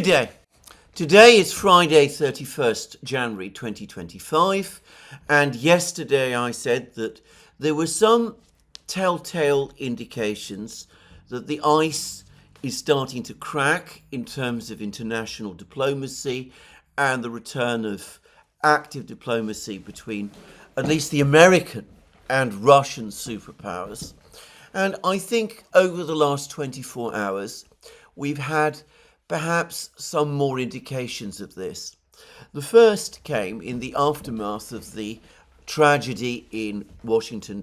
Good day. Today is Friday, 31st January 2025, and yesterday I said that there were some telltale indications that the ice is starting to crack in terms of international diplomacy and the return of active diplomacy between at least the American and Russian superpowers. And I think over the last 24 hours, we've had perhaps some more indications of this. The first came in the aftermath of the tragedy in Washington,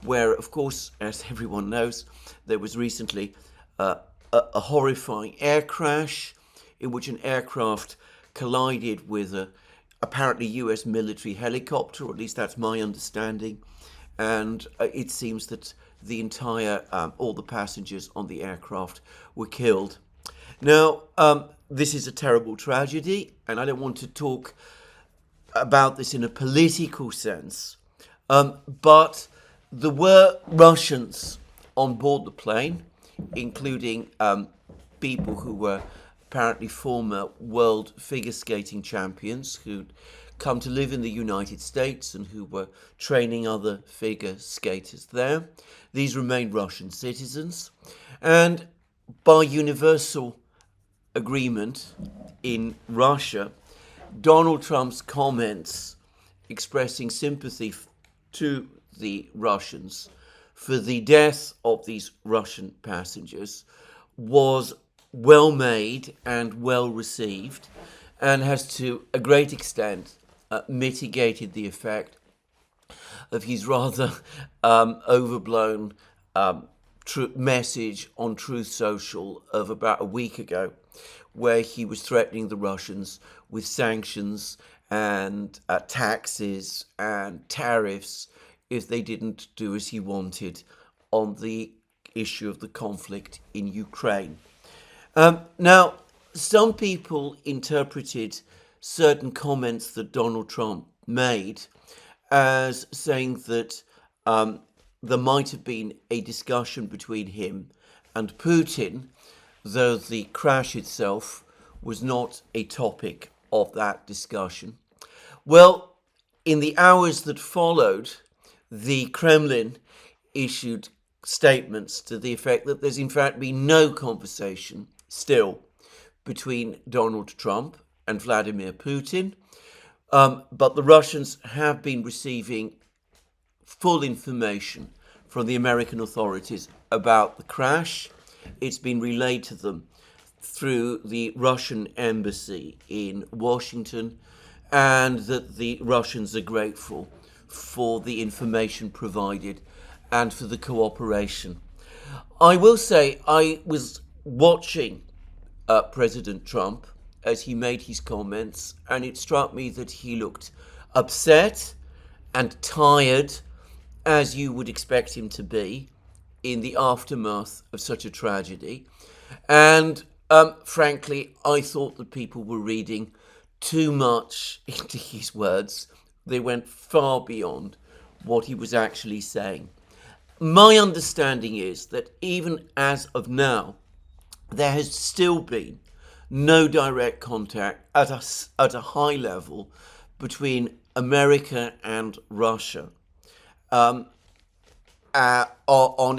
where, of course, as everyone knows, there was recently a horrifying air crash in which an aircraft collided with a apparently US military helicopter, or at least that's my understanding, and it seems that the entire, all the passengers on the aircraft were killed. Now, this is a terrible tragedy, and I don't want to talk about this in a political sense, but there were Russians on board the plane, including people who were apparently former world figure skating champions who'd come to live in the United States and who were training other figure skaters there. These remained Russian citizens, and by universal agreement in Russia, Donald Trump's comments expressing sympathy to the Russians for the death of these Russian passengers was well made and well received, and has to a great extent mitigated the effect of his rather overblown message on Truth Social of about a week ago, where he was threatening the Russians with sanctions and taxes and tariffs if they didn't do as he wanted on the issue of the conflict in Ukraine. Now, some people interpreted certain comments that Donald Trump made as saying that there might have been a discussion between him and Putin, though the crash itself was not a topic of that discussion. Well, in the hours that followed, the Kremlin issued statements to the effect that there's in fact been no conversation still between Donald Trump and Vladimir Putin, but the Russians have been receiving full information from the American authorities about the crash. It's been relayed to them through the Russian embassy in Washington, and that the Russians are grateful for the information provided and for the cooperation. I will say I was watching President Trump as he made his comments, and it struck me that he looked upset and tired, as you would expect him to be in the aftermath of such a tragedy. And frankly, I thought that people were reading too much into his words. They went far beyond what he was actually saying. My understanding is that even as of now, there has still been no direct contact at a high level between America and Russia on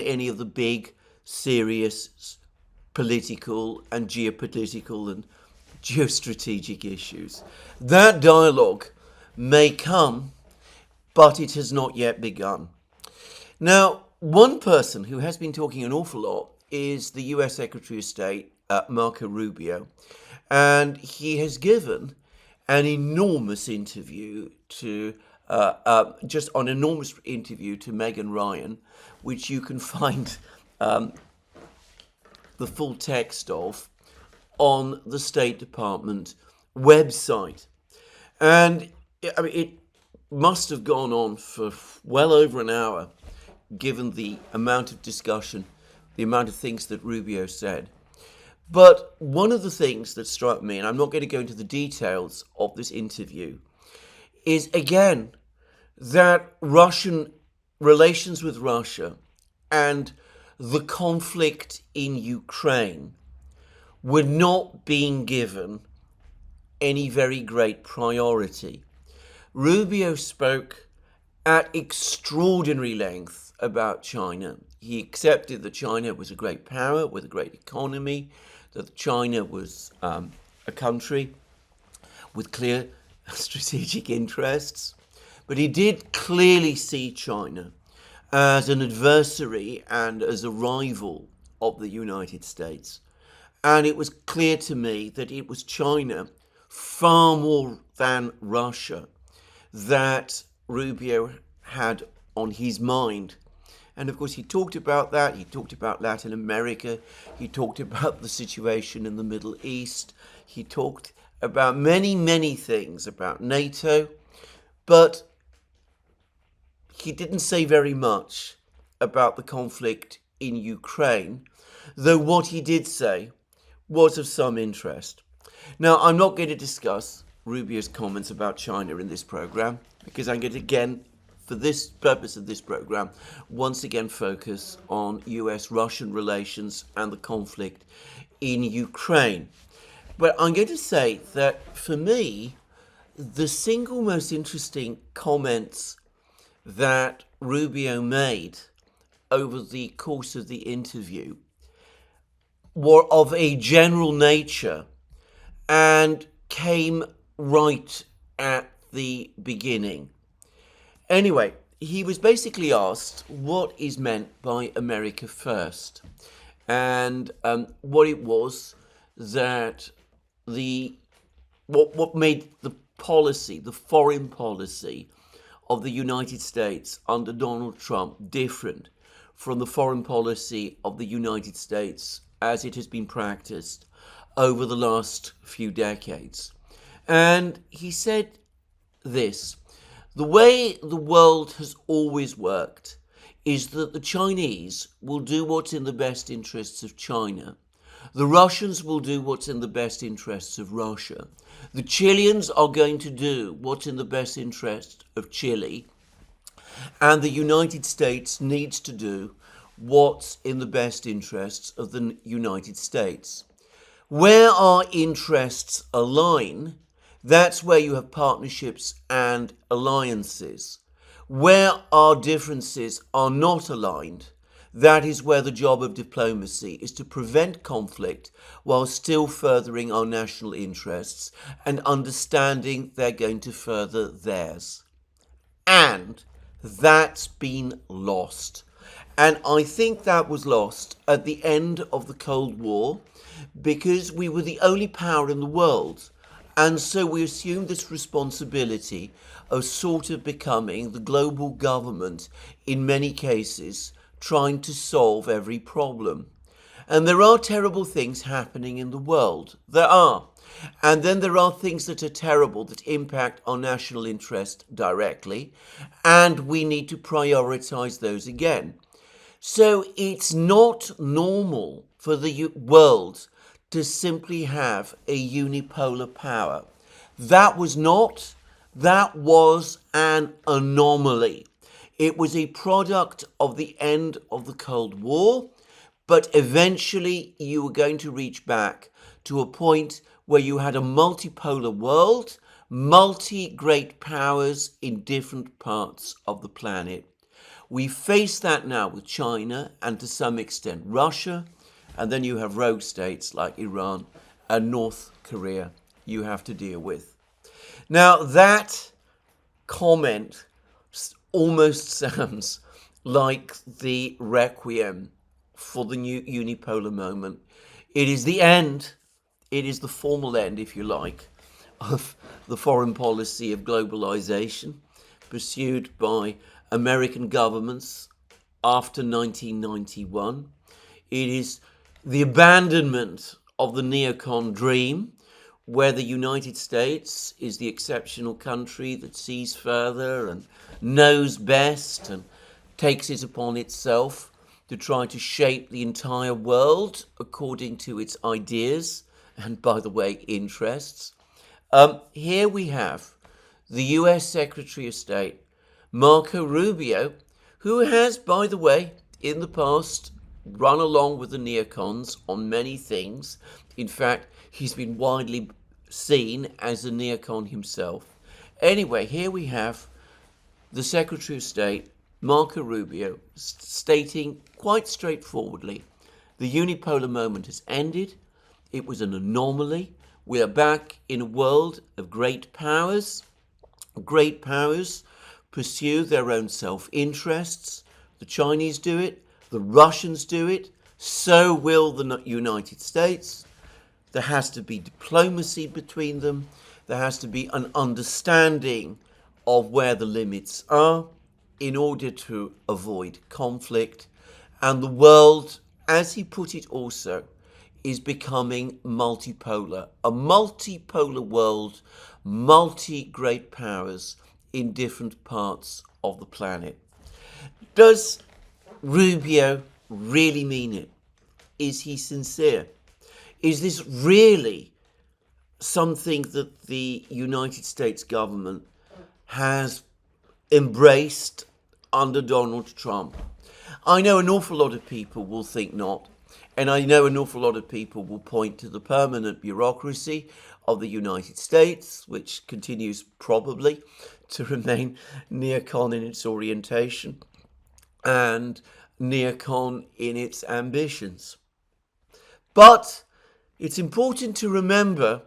any of the big, serious political and geopolitical and geostrategic issues. That dialogue may come, but it has not yet begun. Now, one person who has been talking an awful lot is the US Secretary of State, Marco Rubio, and he has given an enormous interview to Megan Ryan, which you can find the full text of on the State Department website. And I mean, it must have gone on for well over an hour, given the amount of discussion, the amount of things that Rubio said. But one of the things that struck me, and I'm not going to go into the details of this interview, is again that Russian relations with Russia and the conflict in Ukraine were not being given any very great priority. Rubio spoke at extraordinary length about China. He accepted that China was a great power with a great economy, that China was a country with clear strategic interests. But he did clearly see China as an adversary and as a rival of the United States. And it was clear to me that it was China, far more than Russia, that Rubio had on his mind. And of course, he talked about that. He talked about Latin America. He talked about the situation in the Middle East. He talked about many, many things about NATO. But he didn't say very much about the conflict in Ukraine, though what he did say was of some interest. Now, I'm not going to discuss Rubio's comments about China in this program, because I'm going to, again, for this purpose of this program, once again focus on US-Russian relations and the conflict in Ukraine. But I'm going to say that, for me, the single most interesting comments that Rubio made over the course of the interview were of a general nature and came right at the beginning. Anyway, he was basically asked what is meant by America First, and what it was that what made the policy, the foreign policy of the United States under Donald Trump different from the foreign policy of the United States as it has been practiced over the last few decades. And he said this: the way the world has always worked is that the Chinese will do what's in the best interests of China. The Russians will do what's in the best interests of Russia. The Chileans are going to do what's in the best interest of Chile. And the United States needs to do what's in the best interests of the United States. Where our interests align, that's where you have partnerships and alliances. Where our differences are not aligned, that is where the job of diplomacy is to prevent conflict while still furthering our national interests and understanding they're going to further theirs. And that's been lost. And I think that was lost at the end of the Cold War because we were the only power in the world. And so we assumed this responsibility of sort of becoming the global government in many cases, trying to solve every problem. And there are terrible things happening in the world. There are. And then there are things that are terrible that impact our national interest directly, and we need to prioritize those again. So it's not normal for the world to simply have a unipolar power. That was an anomaly. It was a product of the end of the Cold War, but eventually you were going to reach back to a point where you had a multipolar world, multi-great powers in different parts of the planet. We face that now with China and to some extent Russia, and then you have rogue states like Iran and North Korea you have to deal with. Now that comment almost sounds like the requiem for the new unipolar moment. It is the end, it is the formal end, if you like, of the foreign policy of globalization pursued by American governments after 1991. It is the abandonment of the neocon dream, where the United States is the exceptional country that sees further and knows best and takes it upon itself to try to shape the entire world according to its ideas and, by the way, interests. Here we have the US Secretary of State, Marco Rubio, who has, by the way, in the past run along with the neocons on many things, In fact, he's been widely seen as a neocon himself. Anyway, here we have the Secretary of State, Marco Rubio, stating quite straightforwardly, the unipolar moment has ended. It was an anomaly. We are back in a world of great powers. Great powers pursue their own self-interests. The Chinese do it. The Russians do it. So will the United States. There has to be diplomacy between them. There has to be an understanding of where the limits are in order to avoid conflict. And the world, as he put it also, is becoming multipolar. A multipolar world, multi-great powers in different parts of the planet. Does Rubio really mean it? Is he sincere? Is this really something that the United States government has embraced under Donald Trump? I know an awful lot of people will think not, and I know an awful lot of people will point to the permanent bureaucracy of the United States, which continues probably to remain neocon in its orientation and neocon in its ambitions. But it's important to remember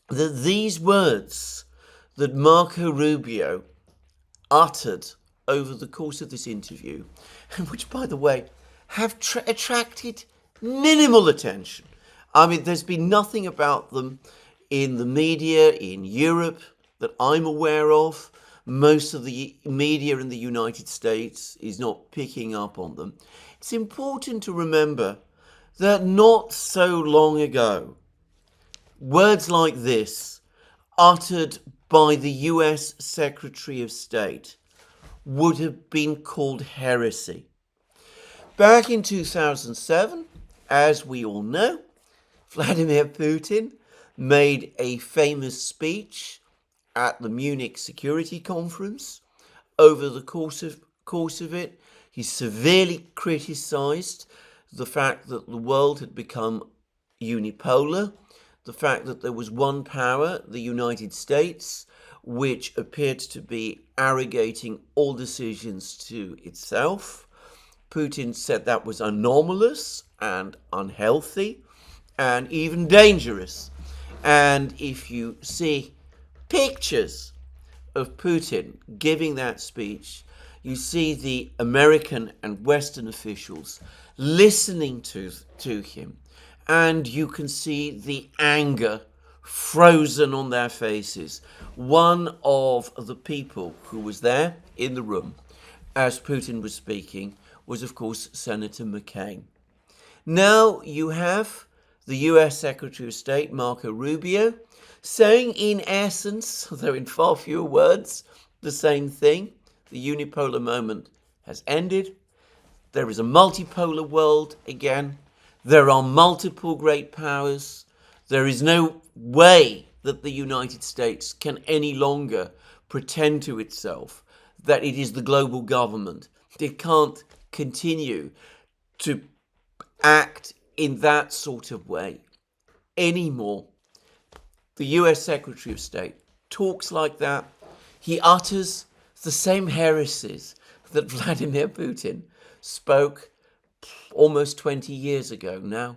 that these words that Marco Rubio uttered over the course of this interview, which, by the way, have attracted minimal attention. I mean, there's been nothing about them in the media in Europe that I'm aware of. Most of the media in the United States is not picking up on them. It's important to remember that not so long ago, words like this, uttered by the US Secretary of State, would have been called heresy. Back in 2007, as we all know, Vladimir Putin made a famous speech at the Munich Security Conference. Over the course of it, he severely criticized the fact that the world had become unipolar, the fact that there was one power, the United States, which appeared to be arrogating all decisions to itself. Putin said that was anomalous and unhealthy and even dangerous. And if you see pictures of Putin giving that speech, you see the American and Western officials listening to him, and you can see the anger frozen on their faces. One of the people who was there in the room as Putin was speaking was, of course, Senator McCain. Now you have the US Secretary of State, Marco Rubio, saying in essence, though in far fewer words, the same thing. The unipolar moment has ended. There is a multipolar world again. There are multiple great powers. There is no way that the United States can any longer pretend to itself that it is the global government. It can't continue to act in that sort of way anymore. The US Secretary of State talks like that. He utters the same heresies that Vladimir Putin spoke almost 20 years ago now.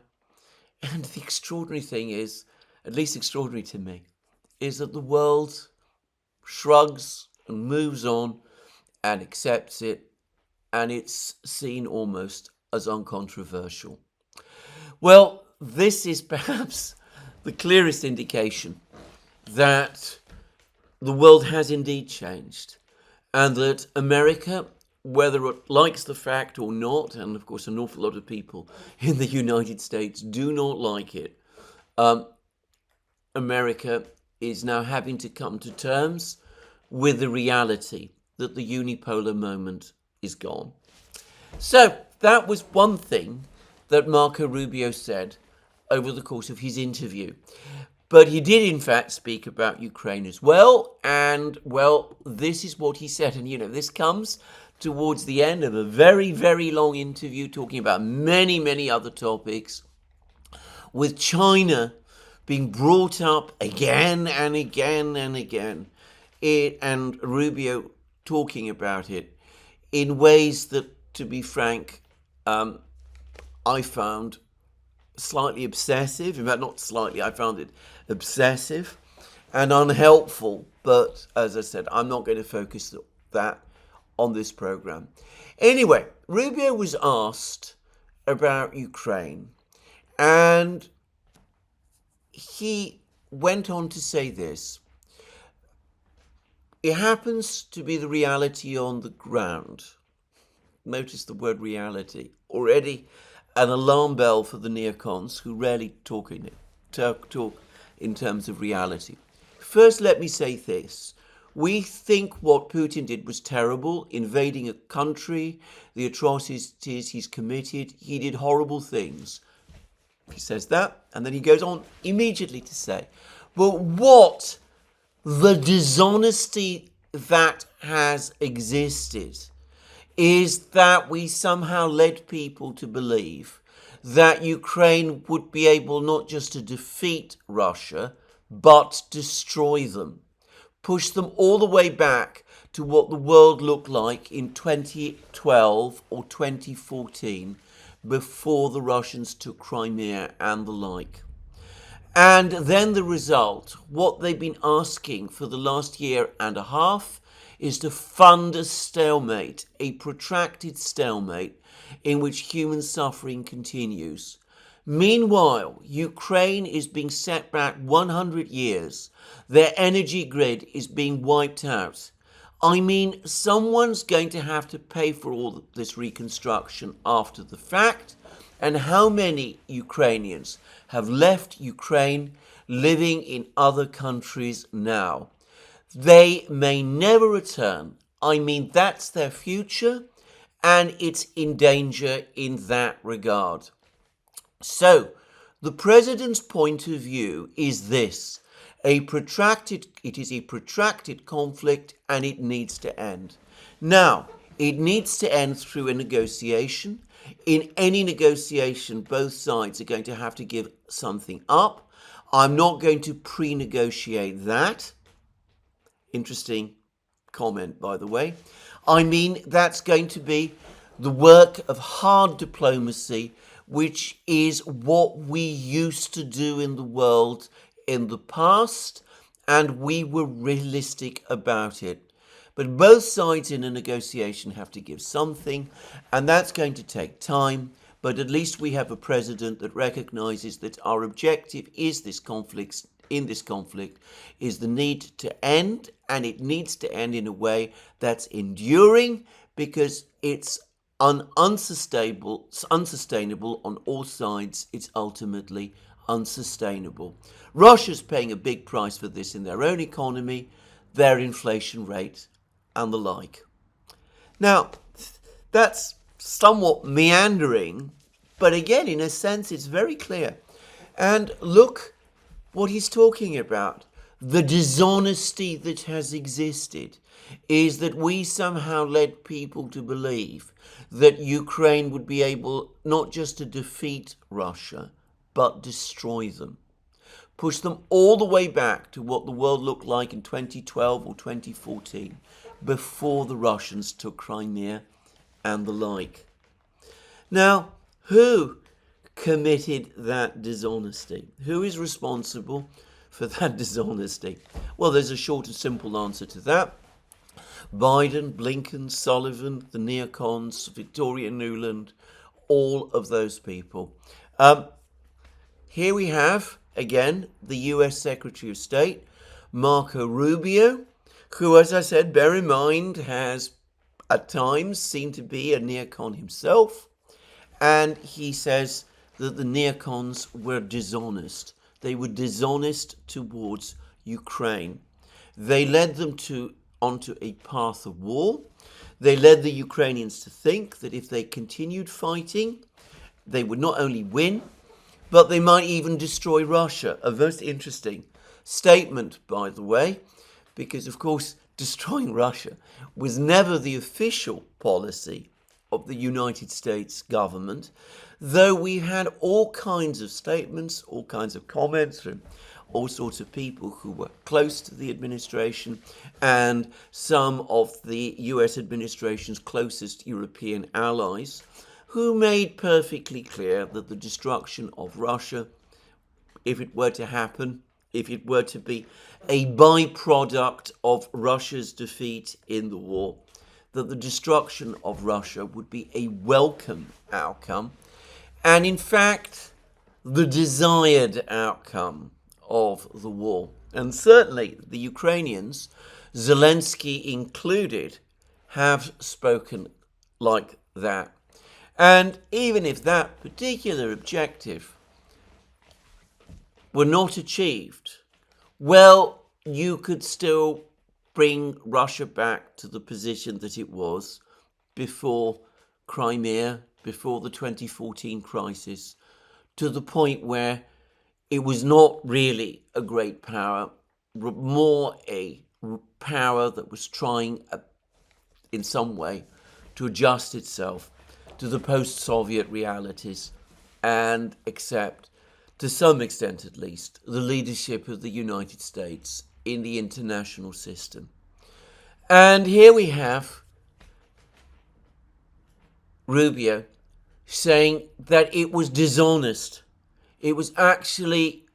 And the extraordinary thing is, at least extraordinary to me, is that the world shrugs and moves on and accepts it, and it's seen almost as uncontroversial. Well, this is perhaps the clearest indication that the world has indeed changed, and that America, whether it likes the fact or not, and of course an awful lot of people in the United States do not like it, America is now having to come to terms with the reality that the unipolar moment is gone. So that was one thing that Marco Rubio said over the course of his interview. But he did, in fact, speak about Ukraine as well. And, well, this is what he said. And, this comes towards the end of a very, very long interview talking about many, many other topics. with China being brought up again and again and again, and Rubio talking about it in ways that, to be frank, I found slightly obsessive. In fact, not slightly, I found it obsessive and unhelpful. But as I said, I'm not going to focus that on this program. Anyway, Rubio was asked about Ukraine, and he went on to say this. It happens to be the reality on the ground. Notice the word reality. Already an alarm bell for the neocons who rarely talk in terms of reality. First, let me say this. We think what Putin did was terrible, invading a country, the atrocities he's committed. He did horrible things. He says that, and then he goes on immediately to say, but what the dishonesty that has existed is that we somehow led people to believe that Ukraine would be able not just to defeat Russia, but destroy them, push them all the way back to what the world looked like in 2012 or 2014, before the Russians took Crimea and the like. And then the result, what they've been asking for the last year and a half, is to fund a stalemate, a protracted stalemate in which human suffering continues. Meanwhile, Ukraine is being set back 100 years. Their energy grid is being wiped out. I mean, someone's going to have to pay for all this reconstruction after the fact. And how many Ukrainians have left Ukraine living in other countries now? They may never return. I mean, that's their future, and it's in danger in that regard. So, the president's point of view is this. It is a protracted conflict, and it needs to end. Now, it needs to end through a negotiation. In any negotiation, both sides are going to have to give something up. I'm not going to pre-negotiate that. Interesting comment, by the way. I mean, that's going to be the work of hard diplomacy, which is what we used to do in the world in the past, and we were realistic about it. But both sides in a negotiation have to give something, and that's going to take time. But at least we have a president that recognizes that our objective is this conflict, is the need to end, and it needs to end in a way that's enduring, because it's unsustainable on all sides. It's ultimately unsustainable. Russia's paying a big price for this in their own economy, their inflation rate, and the like. Now, that's somewhat meandering, but again, in a sense, it's very clear. And look what he's talking about. The dishonesty that has existed is that we somehow led people to believe that Ukraine would be able not just to defeat Russia, but destroy them. Push them all the way back to what the world looked like in 2012 or 2014, before the Russians took Crimea and the like. Now, who committed that dishonesty? Who is responsible for that dishonesty? Well, there's a short and simple answer to that. Biden, Blinken, Sullivan, the neocons, Victoria Nuland, all of those people. Here we have, again, the US Secretary of State, Marco Rubio, who, as I said, bear in mind, has at times seemed to be a neocon himself. And he says that the neocons were dishonest. They were dishonest towards Ukraine. They led them onto a path of war. They led the Ukrainians to think that if they continued fighting, they would not only win, but they might even destroy Russia. A most interesting statement, by the way, because, of course, destroying Russia was never the official policy of the United States government. though we had all kinds of statements, all kinds of comments from all sorts of people who were close to the administration and some of the US administration's closest European allies, who made perfectly clear that the destruction of Russia, if it were to happen, if it were to be a byproduct of Russia's defeat in the war, that the destruction of Russia would be a welcome outcome, and in fact, the desired outcome of the war. And certainly the Ukrainians, Zelensky included, have spoken like that. And even if that particular objective were not achieved, well, you could still bring Russia back to the position that it was before Crimea, before the 2014 crisis, to the point where it was not really a great power, more a power that was trying in some way to adjust itself to the post-Soviet realities and accept, to some extent at least, the leadership of the United States in the international system. And here we have Rubio saying that it was dishonest. It was actually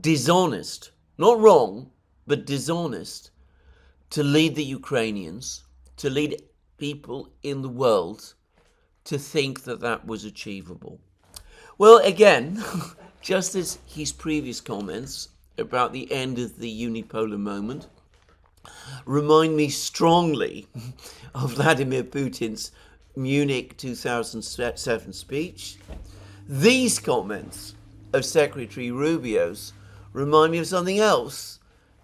dishonest, not wrong, but dishonest, to lead the Ukrainians, to lead people in the world to think that that was achievable. Well, again, just as his previous comments about the end of the unipolar moment remind me strongly of Vladimir Putin's Munich 2007 speech, these comments of Secretary Rubio's remind me of something else.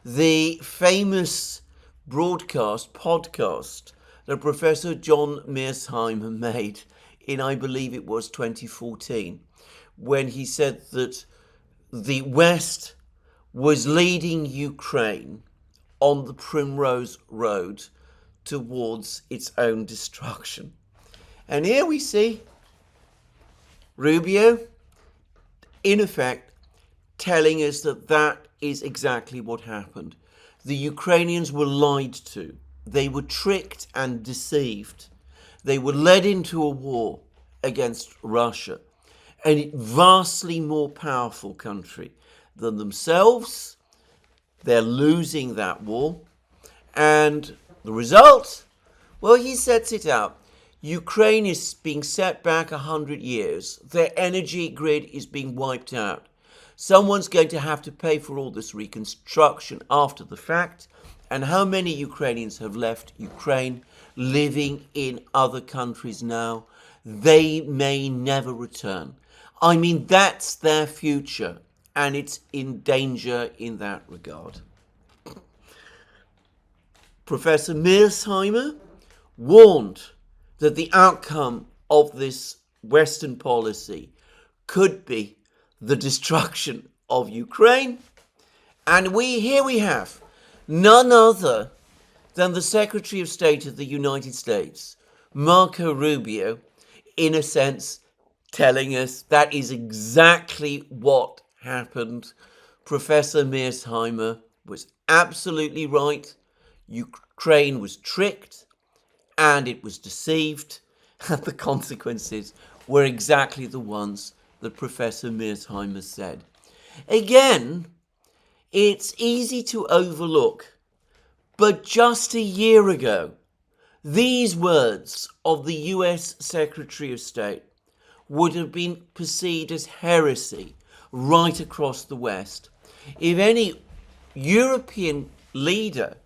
The famous podcast that Professor John Mearsheimer made in, I believe it was 2014, when he said that the West was leading Ukraine on the Primrose Road towards its own destruction. And here we see Rubio, in effect, telling us that that is exactly what happened. The Ukrainians were lied to. They were tricked and deceived. They were led into a war against Russia, a vastly more powerful country than themselves. They're losing that war. And the result? Well, he sets it out. Ukraine is being set back 100 years. Their energy grid is being wiped out. Someone's going to have to pay for all this reconstruction after the fact. And how many Ukrainians have left Ukraine, living in other countries now? They may never return. I mean, that's their future, and it's in danger in that regard. Professor Mearsheimer warned that the outcome of this Western policy could be the destruction of Ukraine. And here we have none other than the Secretary of State of the United States, Marco Rubio, in a sense, telling us that is exactly what happened. Professor Mearsheimer was absolutely right. Ukraine was tricked and it was deceived, and the consequences were exactly the ones that Professor Mearsheimer said. Again, it's easy to overlook, but just a year ago, these words of the US Secretary of State would have been perceived as heresy right across the West. If any European leader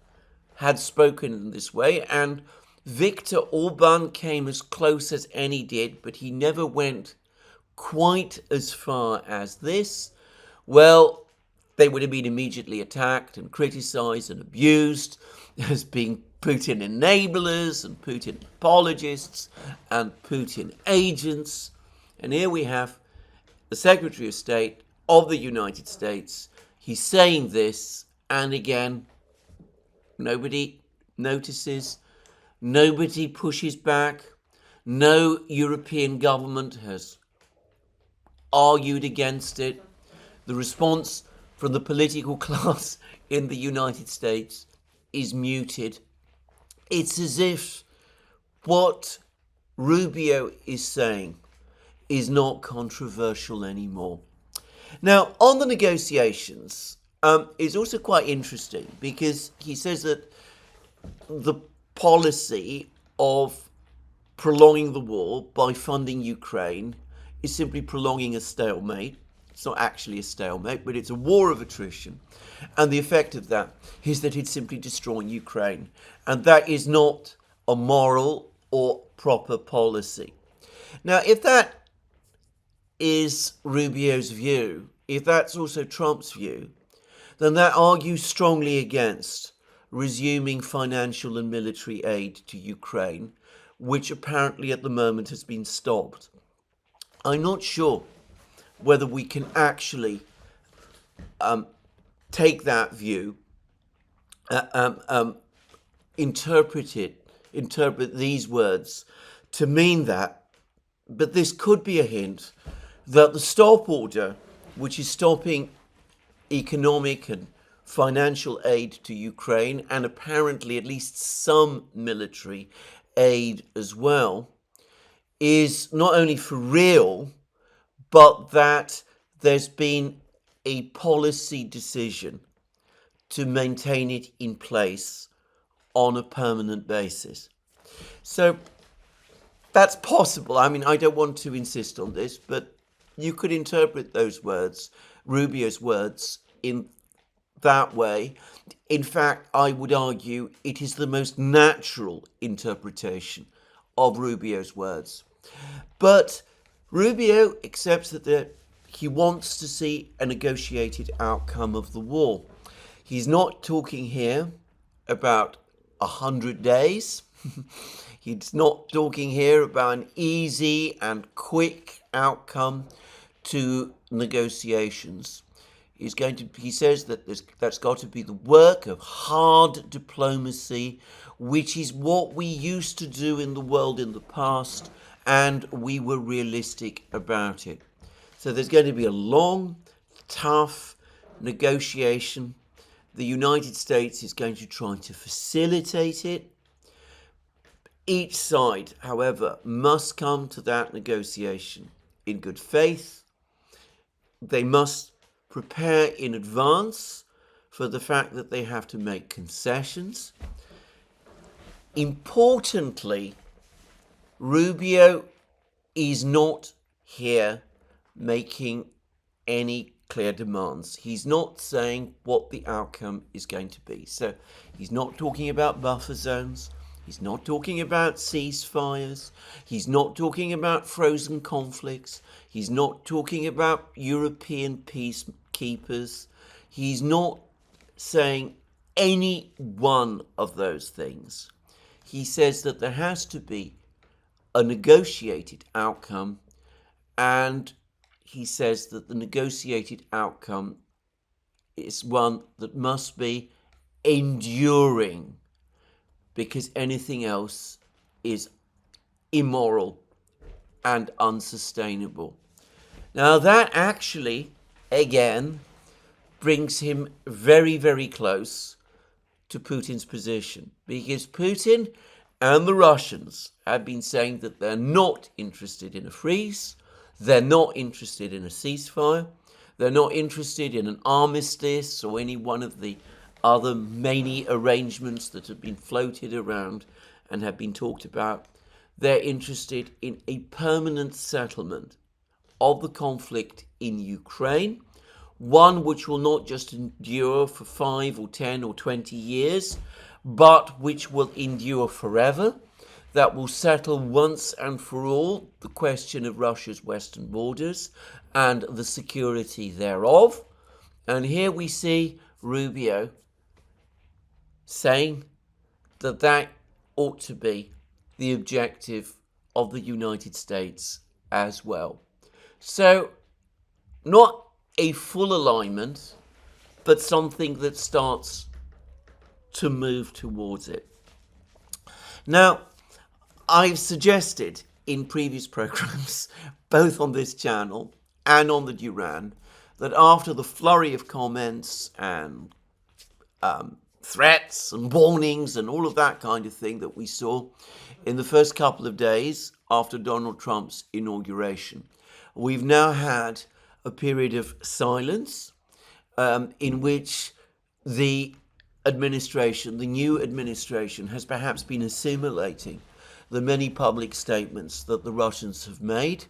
had spoken in this way, and Viktor Orban came as close as any did, but he never went quite as far as this, well, they would have been immediately attacked and criticized and abused as being Putin enablers and Putin apologists and Putin agents. And here we have the Secretary of State of the United States. He's saying this, and again, nobody notices, nobody pushes back, No European government has argued against it. The response from the political class in the United States is muted. It's as if what Rubio is saying is not controversial anymore. Now, on the negotiations, it's also quite interesting because he says that the policy of prolonging the war by funding Ukraine is simply prolonging a stalemate. It's not actually a stalemate, but it's a war of attrition. And the effect of that is that it's simply destroying Ukraine. And that is not a moral or proper policy. Now, if that is Rubio's view, if that's also Trump's view, then that argues strongly against resuming financial and military aid to Ukraine, which apparently at the moment has been stopped. I'm not sure whether we can actually take that view, interpret these words to mean that, but this could be a hint that the stop order, which is stopping economic and financial aid to Ukraine, and apparently at least some military aid as well, is not only for real, but that there's been a policy decision to maintain it in place on a permanent basis. So that's possible. I mean, I don't want to insist on this, but you could interpret those words, Rubio's words, in that way. In fact, I would argue it is the most natural interpretation of Rubio's words. But Rubio accepts that he wants to see a negotiated outcome of the war. He's not talking here about 100 days. He's not talking here about an easy and quick outcome to negotiations. He says that that's got to be the work of hard diplomacy, which is what we used to do in the world in the past, and we were realistic about it. So there's going to be a long, tough negotiation. The United States is going to try to facilitate it. Each side, however, must come to that negotiation in good faith. They must prepare in advance for the fact that they have to make concessions. Importantly, Rubio is not here making any clear demands. He's not saying what the outcome is going to be. So he's not talking about buffer zones. He's not talking about ceasefires. He's not talking about frozen conflicts. He's not talking about European peacekeepers. He's not saying any one of those things. He says that there has to be a negotiated outcome, and he says that the negotiated outcome is one that must be enduring, because anything else is immoral and unsustainable. Now that actually, again, brings him very, very close to Putin's position, because Putin and the Russians have been saying that they're not interested in a freeze, they're not interested in a ceasefire, they're not interested in an armistice or any one of the other many arrangements that have been floated around and have been talked about. They're interested in a permanent settlement of the conflict in Ukraine, one which will not just endure for 5 or 10 or 20 years, but which will endure forever, that will settle once and for all the question of Russia's western borders and the security thereof. And here we see Rubio saying that that ought to be the objective of the United States as well. So, not a full alignment, but something that starts to move towards it. Now, I've suggested in previous programs, both on this channel and on the Duran, that after the flurry of comments and threats and warnings and all of that kind of thing that we saw in the first couple of days after Donald Trump's inauguration, we've now had a period of silence in which the administration, the new administration, has perhaps been assimilating the many public statements that the Russians have made,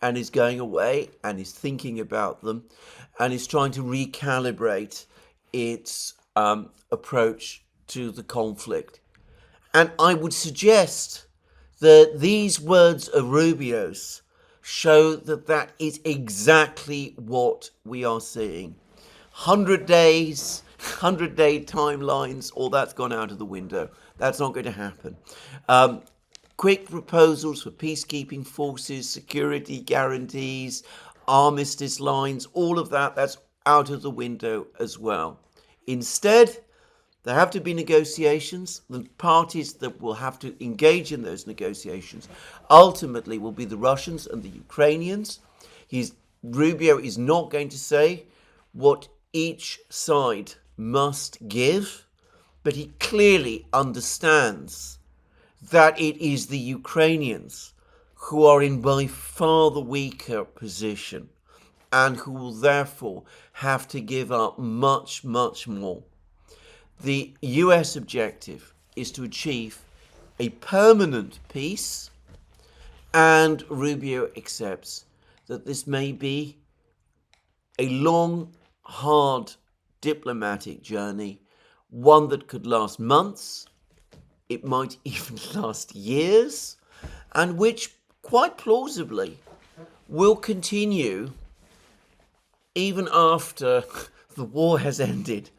and is going away and is thinking about them and is trying to recalibrate its approach to the conflict. And I would suggest that these words of Rubio's show that that is exactly what we are seeing. 100 days, 100-day timelines, all that's gone out of the window. That's not going to happen. Quick proposals for peacekeeping forces, security guarantees, armistice lines, all of that, that's out of the window as well. Instead, there have to be negotiations. The parties that will have to engage in those negotiations ultimately will be the Russians and the Ukrainians. Rubio is not going to say what each side must give, but he clearly understands that it is the Ukrainians who are in by far the weaker position and who will therefore have to give up much, much more. The US objective is to achieve a permanent peace, and Rubio accepts that this may be a long, hard diplomatic journey, one that could last months, it might even last years, and which quite plausibly will continue even after the war has ended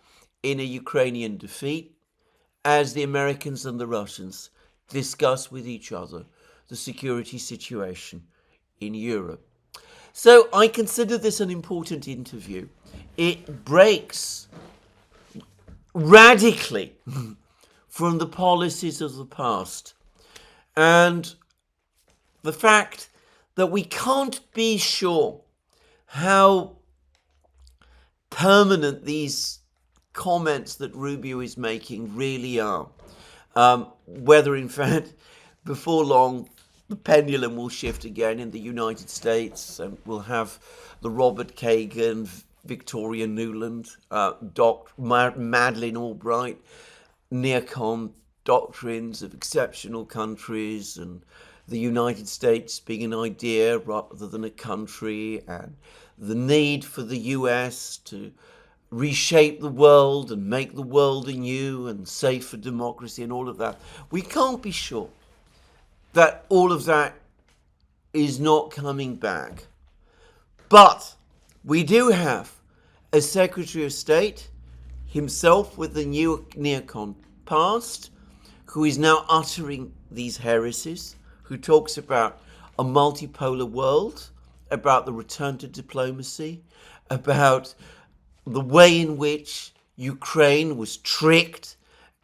in a Ukrainian defeat, as the Americans and the Russians discuss with each other the security situation in Europe. So I consider this an important interview. It breaks radically from the policies of the past, and the fact that we can't be sure how permanent these comments that Rubio is making really are. Whether in fact before long the pendulum will shift again in the United States and we'll have the Robert Kagan, Victoria Nuland, Madeleine Albright, neocon doctrines of exceptional countries and the United States being an idea rather than a country, and the need for the US to reshape the world and make the world anew and safe for democracy and all of that. We can't be sure that all of that is not coming back. But we do have a Secretary of State, himself with the new neocon past, who is now uttering these heresies, who talks about a multipolar world, about the return to diplomacy, about the way in which Ukraine was tricked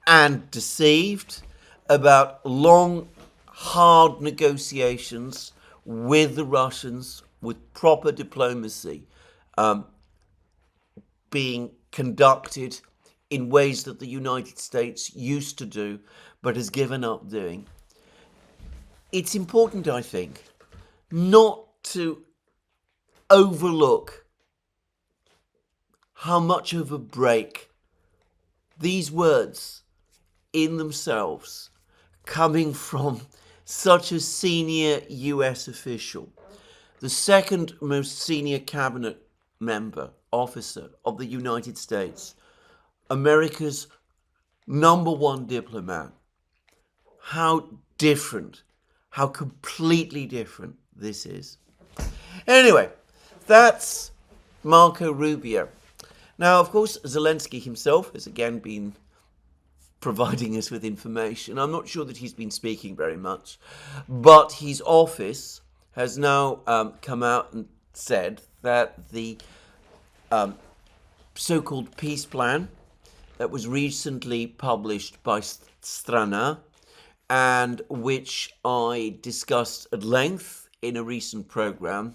and deceived, about long, hard negotiations with the Russians, with proper diplomacy being conducted in ways that the United States used to do but has given up doing. It's important, I think, not to overlook how much of a break these words in themselves, coming from such a senior US official, the second most senior cabinet member, officer of the United States, America's number one diplomat, how different, how completely different this is. Anyway, that's Marco Rubio. Now, of course, Zelensky himself has again been providing us with information. I'm not sure that he's been speaking very much, but his office has now come out and said that the so-called peace plan that was recently published by Strana and which I discussed at length in a recent program,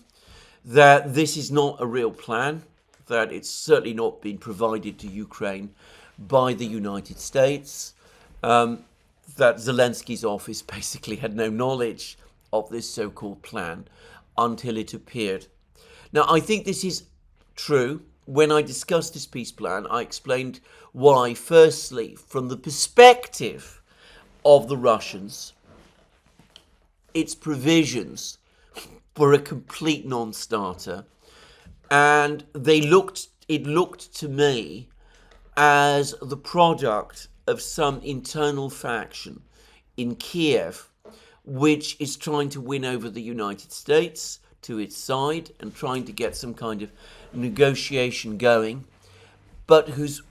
that this is not a real plan, that it's certainly not been provided to Ukraine by the United States, that Zelensky's office basically had no knowledge of this so-called plan until it appeared. Now, I think this is true. When I discussed this peace plan, I explained why, firstly, from the perspective of the Russians, its provisions were a complete non-starter, and it looked to me as the product of some internal faction in Kiev, which is trying to win over the United States to its side and trying to get some kind of negotiation going, but whose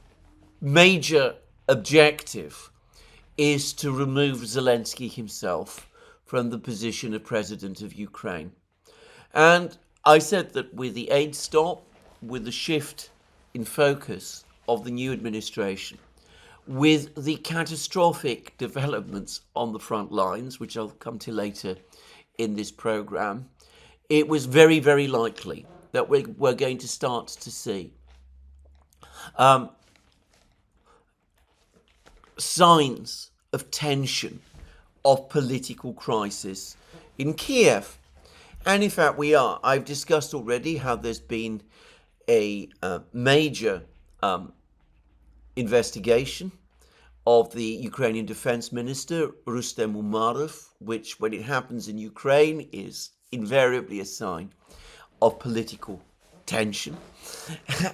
major objective is to remove Zelensky himself from the position of president of Ukraine. And I said that with the aid stop, with the shift in focus of the new administration, with the catastrophic developments on the front lines, which I'll come to later in this program, it was very, very likely that we're going to start to see signs of tension, of political crisis in Kiev. And in fact, we are. I've discussed already how there's been a major investigation of the Ukrainian defense minister, Rustem Umarov, which, when it happens in Ukraine, is invariably a sign of political tension.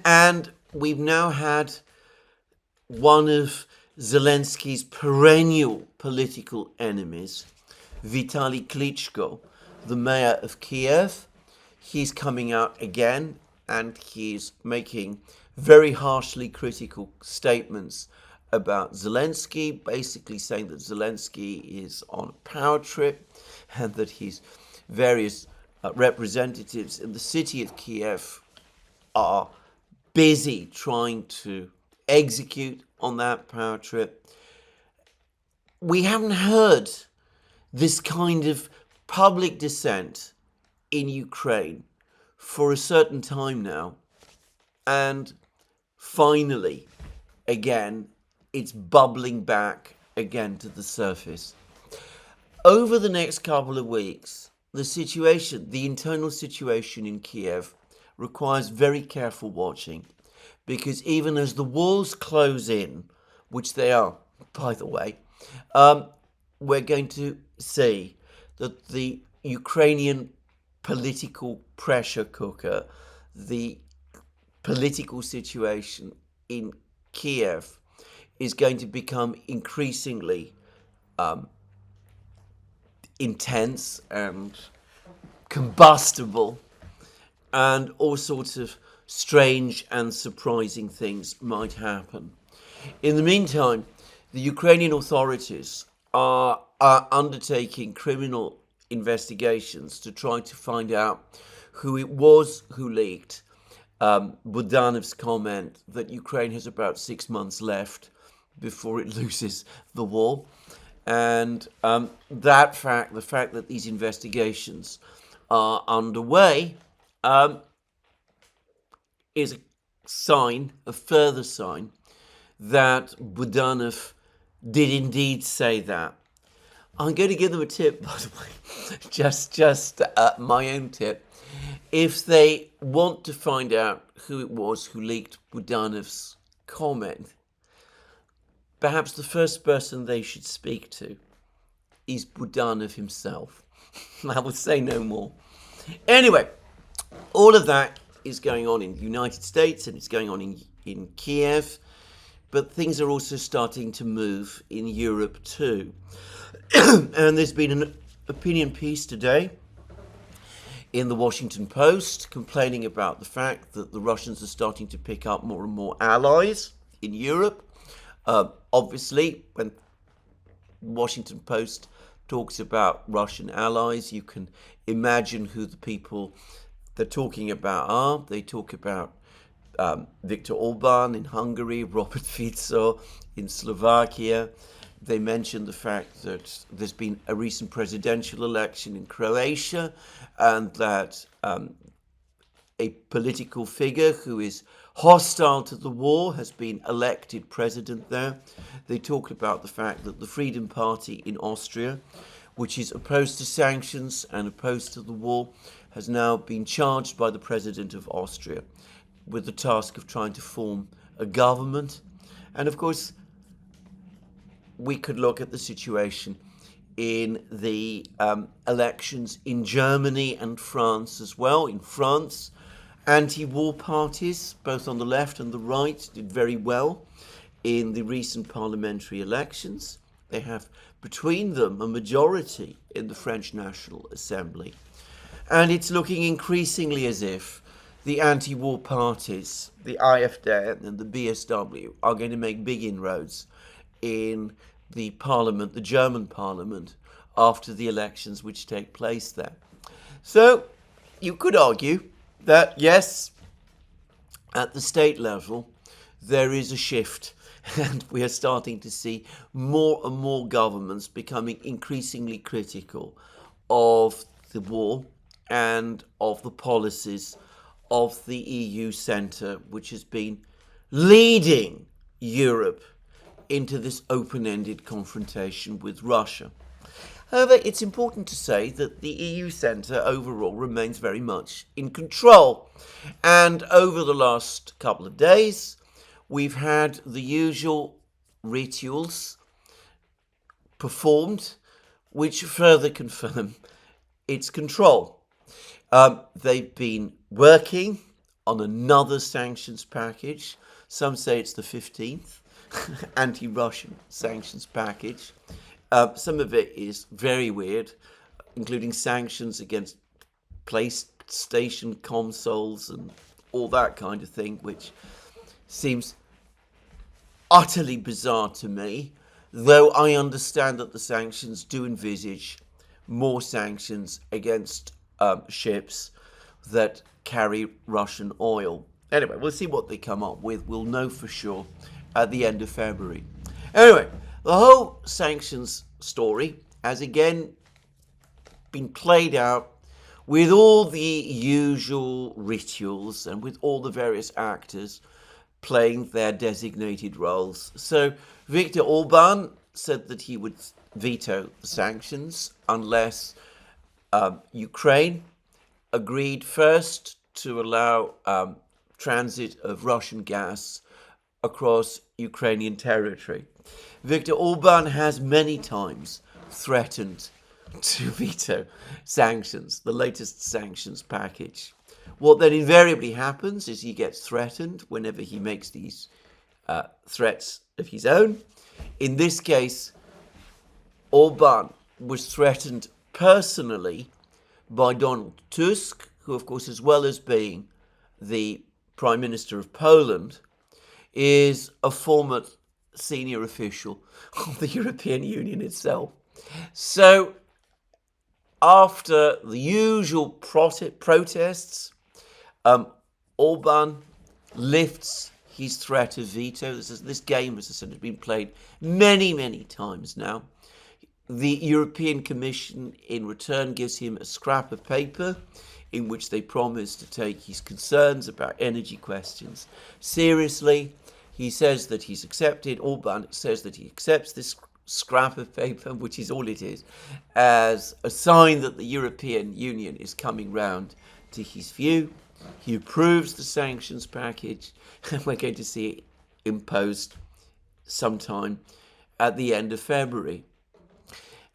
And we've now had one of Zelensky's perennial political enemies, Vitaly Klitschko, the mayor of Kiev. He's coming out again and he's making very harshly critical statements about Zelensky, basically saying that Zelensky is on a power trip and that his various representatives in the city of Kiev are busy trying to execute on that power trip. We haven't heard this kind of public dissent in Ukraine for a certain time now, and finally, again, it's bubbling back again to the surface. Over the next couple of weeks, the internal situation in Kiev requires very careful watching, because even as the walls close in, which they are, by the way, we're going to see that the Ukrainian political pressure cooker, the political situation in Kiev, is going to become increasingly intense and combustible, and all sorts of strange and surprising things might happen. In the meantime, the Ukrainian authorities are undertaking criminal investigations to try to find out who it was who leaked Budanov's comment that Ukraine has about 6 months left before it loses the war. And the fact that these investigations are underway, is a further sign that Budanov did indeed say that. I'm going to give them a tip, by the way, just my own tip. If they want to find out who it was who leaked Budanov's comment, perhaps the first person they should speak to is Budanov himself. I will say no more. Anyway, all of that is going on in the United States and it's going on in Kiev, but things are also starting to move in Europe too. And there's been an opinion piece today in the Washington Post complaining about the fact that the Russians are starting to pick up more and more allies in Europe. Obviously, when Washington Post talks about Russian allies, you can imagine who the people they're talking about are. They talk about Viktor Orban in Hungary, Robert Fico in Slovakia, They mentioned the fact that there's been a recent presidential election in Croatia, and that a political figure who is hostile to the war has been elected president there. They talked about the fact that the Freedom Party in Austria, which is opposed to sanctions and opposed to the war, has now been charged by the president of Austria with the task of trying to form a government. And of course, we could look at the situation in the elections in Germany and France as well. In France, anti-war parties, both on the left and the right, did very well in the recent parliamentary elections. They have between them a majority in the French National Assembly. And it's looking increasingly as if the anti-war parties, the AfD and the BSW, are going to make big inroads in the parliament, the German parliament, after the elections which take place there. So you could argue that, yes, at the state level, there is a shift, and we are starting to see more and more governments becoming increasingly critical of the war and of the policies of the EU centre, which has been leading Europe into this open-ended confrontation with Russia. However, it's important to say that the EU centre overall remains very much in control. And over the last couple of days, we've had the usual rituals performed, which further confirm its control. They've been working on another sanctions package. Some say it's the 15th anti-Russian sanctions package. Some of it is very weird, including sanctions against PlayStation consoles and all that kind of thing, which seems utterly bizarre to me, though I understand that the sanctions do envisage more sanctions against ships that carry Russian oil. Anyway, we'll see what they come up with. We'll know for sure at the end of February. Anyway, the whole sanctions story has again been played out with all the usual rituals and with all the various actors playing their designated roles. So Viktor Orban said that he would veto the sanctions unless Ukraine agreed first to allow transit of Russian gas across Ukrainian territory. Viktor Orban has many times threatened to veto sanctions, the latest sanctions package. What then invariably happens is he gets threatened whenever he makes these threats of his own. In this case, Orban was threatened personally by Donald Tusk, who, of course, as well as being the Prime Minister of Poland, is a former senior official of the European Union itself. So, after the usual protests, Orban lifts his threat of veto. This game, as I said, has been played many, many times now. The European Commission, in return, gives him a scrap of paper in which they promise to take his concerns about energy questions seriously. He says that he's accepted, Orban says that he accepts this scrap of paper, which is all it is, as a sign that the European Union is coming round to his view. He approves the sanctions package, and we're going to see it imposed sometime at the end of February.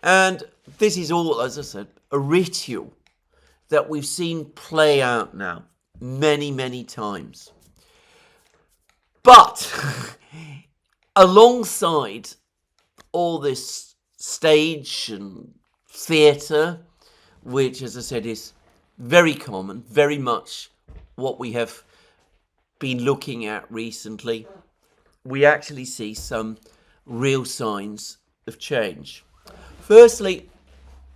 And this is all, as I said, a ritual that we've seen play out now many, many times. But alongside all this stage and theatre, which, as I said, is very common, very much what we have been looking at recently, we actually see some real signs of change. Firstly,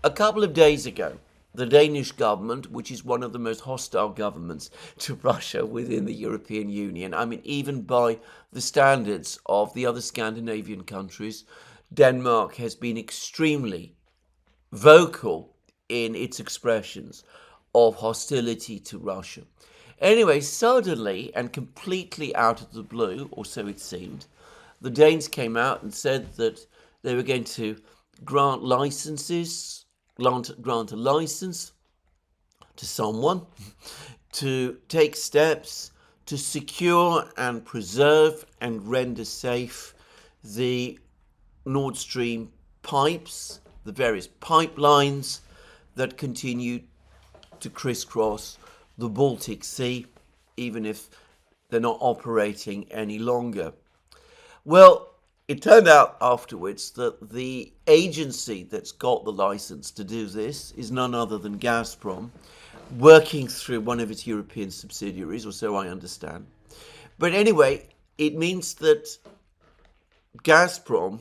a couple of days ago, the Danish government, which is one of the most hostile governments to Russia within the European Union, I mean, even by the standards of the other Scandinavian countries, Denmark has been extremely vocal in its expressions of hostility to Russia. Anyway, suddenly and completely out of the blue, or so it seemed, the Danes came out and said that they were going to grant a license to someone to take steps to secure and preserve and render safe the Nord Stream pipes, the various pipelines that continue to crisscross the Baltic Sea, even if they're not operating any longer. Well, it turned out afterwards that the agency that's got the license to do this is none other than Gazprom, working through one of its European subsidiaries, or so I understand. But anyway, it means that Gazprom,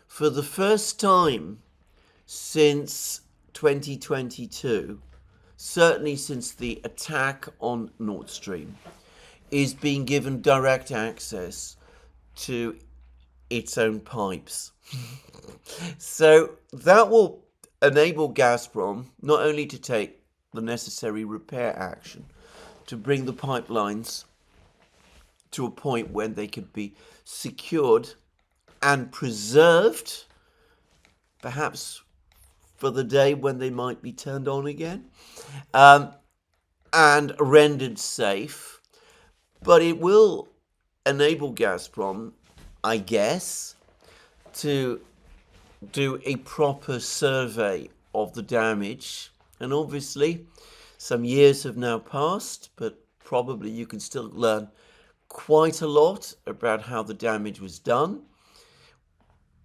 for the first time since 2022, certainly since the attack on Nord Stream, is being given direct access to its own pipes. So that will enable Gazprom not only to take the necessary repair action to bring the pipelines to a point when they could be secured and preserved, perhaps for the day when they might be turned on again, and rendered safe, but it will enable Gazprom, I guess, to do a proper survey of the damage. And obviously, some years have now passed, but probably you can still learn quite a lot about how the damage was done,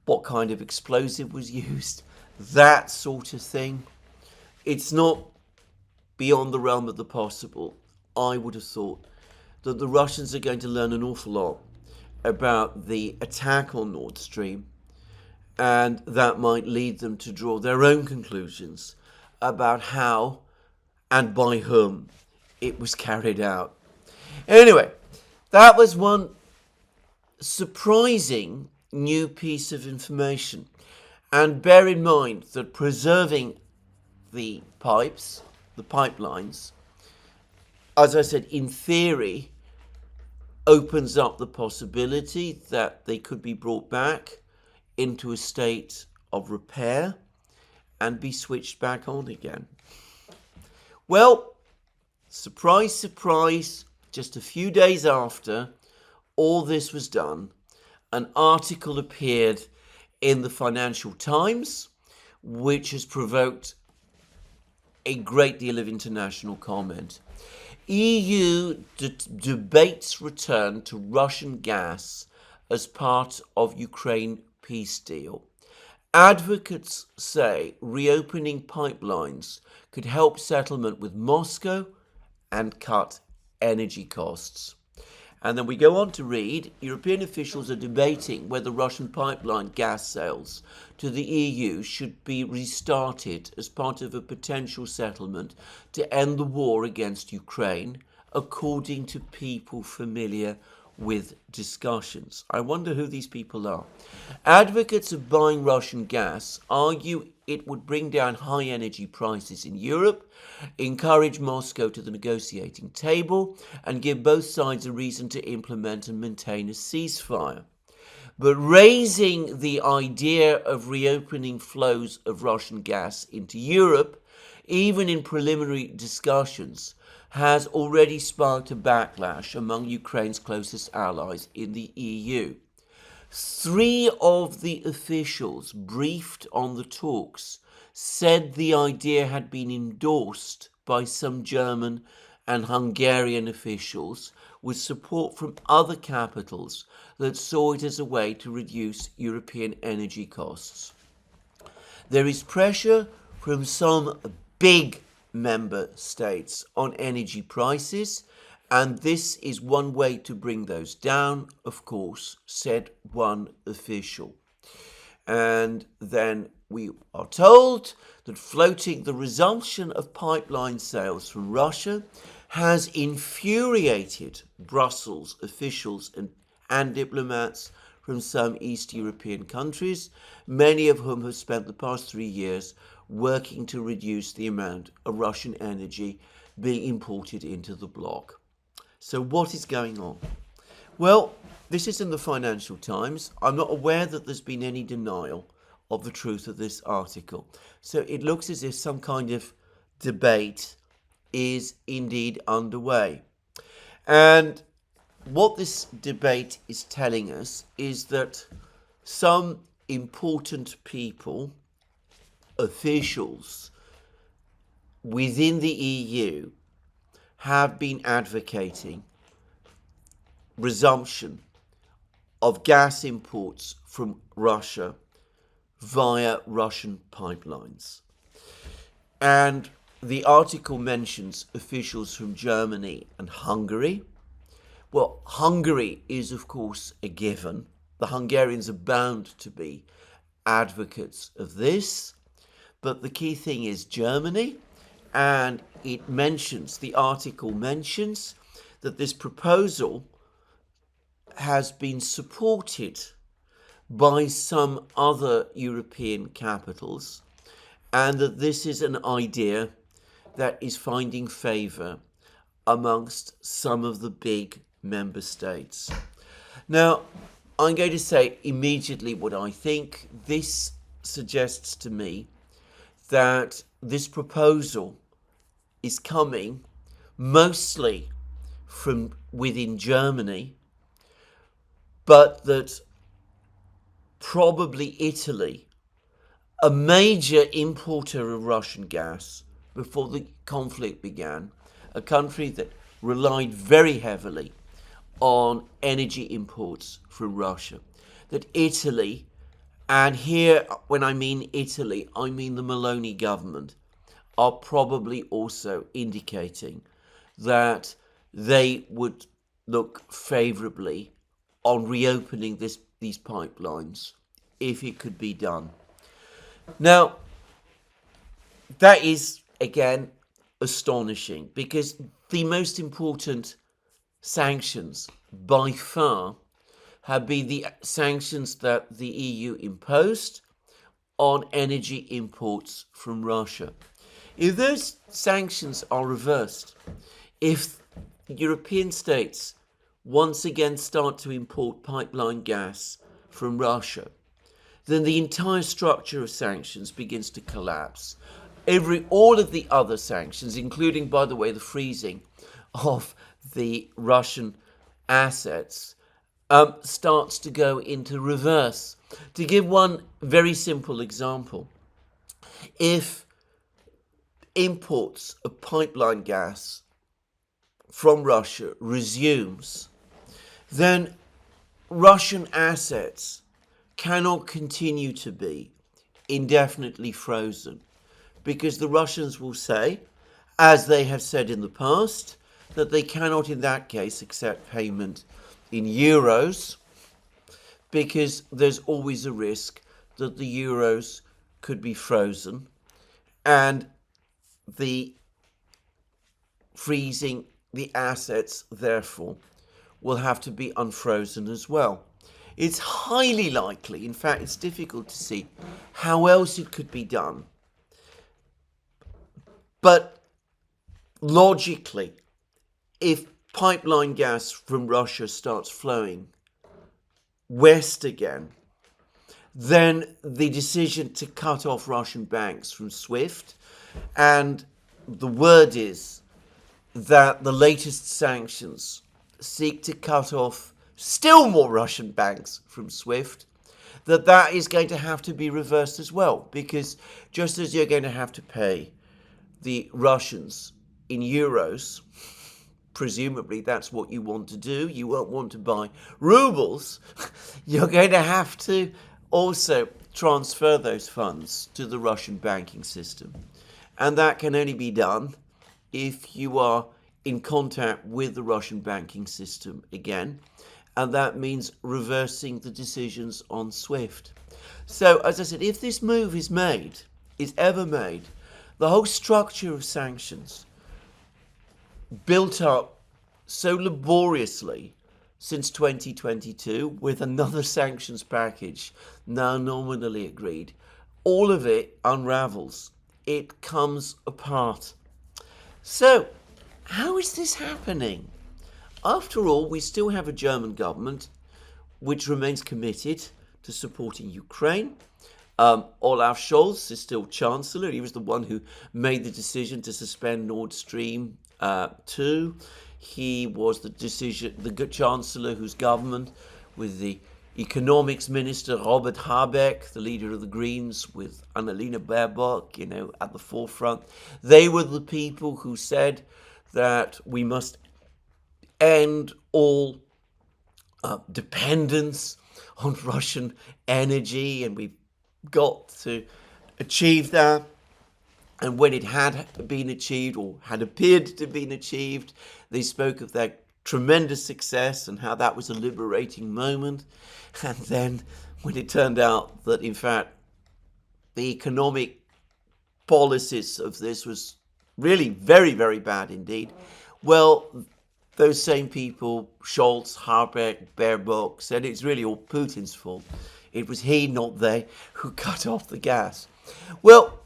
what kind of explosive was used, that sort of thing. It's not beyond the realm of the possible, I would have thought, that the Russians are going to learn an awful lot about the attack on Nord Stream, and that might lead them to draw their own conclusions about how and by whom it was carried out. Anyway, that was one surprising new piece of information. And bear in mind that preserving the pipes, the pipelines, as I said, in theory, opens up the possibility that they could be brought back into a state of repair and be switched back on again. Well, surprise, surprise, just a few days after all this was done, an article appeared in the Financial Times, which has provoked a great deal of international comment. EU debates return to Russian gas as part of Ukraine peace deal. Advocates say reopening pipelines could help settlement with Moscow and cut energy costs. And then we go on to read, European officials are debating whether Russian pipeline gas sales to the EU should be restarted as part of a potential settlement to end the war against Ukraine, according to people familiar with discussions. I wonder who these people are. Advocates of buying Russian gas argue it would bring down high energy prices in Europe, encourage Moscow to the negotiating table, and give both sides a reason to implement and maintain a ceasefire. But raising the idea of reopening flows of Russian gas into Europe, even in preliminary discussions, has already sparked a backlash among Ukraine's closest allies in the EU. 3 of the officials briefed on the talks said the idea had been endorsed by some German and Hungarian officials with support from other capitals that saw it as a way to reduce European energy costs. There is pressure from some big member states on energy prices, and this is one way to bring those down, of course, said one official. And then we are told that floating the resumption of pipeline sales from Russia has infuriated Brussels officials and diplomats from some East European countries, many of whom have spent the past 3 years working to reduce the amount of Russian energy being imported into the bloc. So what is going on? Well, this is in the Financial Times. I'm not aware that there's been any denial of the truth of this article. So it looks as if some kind of debate is indeed underway. And what this debate is telling us is that some important people, officials within the EU, have been advocating resumption of gas imports from Russia via Russian pipelines. And the article mentions officials from Germany and Hungary. Well, Hungary is, of course, a given. The Hungarians are bound to be advocates of this. But the key thing is Germany, and it mentions, the article mentions, that this proposal has been supported by some other European capitals, and that this is an idea that is finding favour amongst some of the big member states. Now, I'm going to say immediately what I think. This suggests to me that this proposal is coming mostly from within Germany, but that probably Italy, a major importer of Russian gas before the conflict began, a country that relied very heavily on energy imports from Russia, that Italy, and here when I mean Italy, I mean the Meloni government, are probably also indicating that they would look favourably on reopening these pipelines if it could be done. Now, that is, again, astonishing, because the most important sanctions by far have been the sanctions that the EU imposed on energy imports from Russia. If those sanctions are reversed, if European states once again start to import pipeline gas from Russia, then the entire structure of sanctions begins to collapse. All of the other sanctions, including, by the way, the freezing of the Russian assets, starts to go into reverse. To give one very simple example, if imports of pipeline gas from Russia resumes, then Russian assets cannot continue to be indefinitely frozen, because the Russians will say, as they have said in the past, that they cannot in that case accept payment in euros, because there's always a risk that the euros could be frozen, and the freezing the assets, therefore, will have to be unfrozen as well. It's highly likely, in fact, it's difficult to see how else it could be done. But logically, if pipeline gas from Russia starts flowing west again, then the decision to cut off Russian banks from SWIFT, and the word is that the latest sanctions seek to cut off still more Russian banks from SWIFT, that is going to have to be reversed as well, because just as you're going to have to pay the Russians in euros, presumably that's what you want to do, you won't want to buy rubles, you're going to have to also transfer those funds to the Russian banking system. And that can only be done if you are in contact with the Russian banking system again, and that means reversing the decisions on SWIFT. So, as I said, if this move is ever made, the whole structure of sanctions, built up so laboriously since 2022 with another sanctions package now nominally agreed, all of it unravels. It comes apart. So, how is this happening? After all, we still have a German government which remains committed to supporting Ukraine. Olaf Scholz is still Chancellor. He was the one who made the decision to suspend Nord Stream 2. He was the Chancellor whose government, with the Economics Minister Robert Habeck, the leader of the Greens, with Annalena Baerbock, at the forefront, they were the people who said that we must end all dependence on Russian energy, and we've got to achieve that. And when it had been achieved, or had appeared to have been achieved, they spoke of their tremendous success and how that was a liberating moment. And then when it turned out that, in fact, the economic policies of this was really very, very bad indeed, well, those same people, Scholz, Habeck, Baerbock, said it's really all Putin's fault. It was he, not they, who cut off the gas. Well,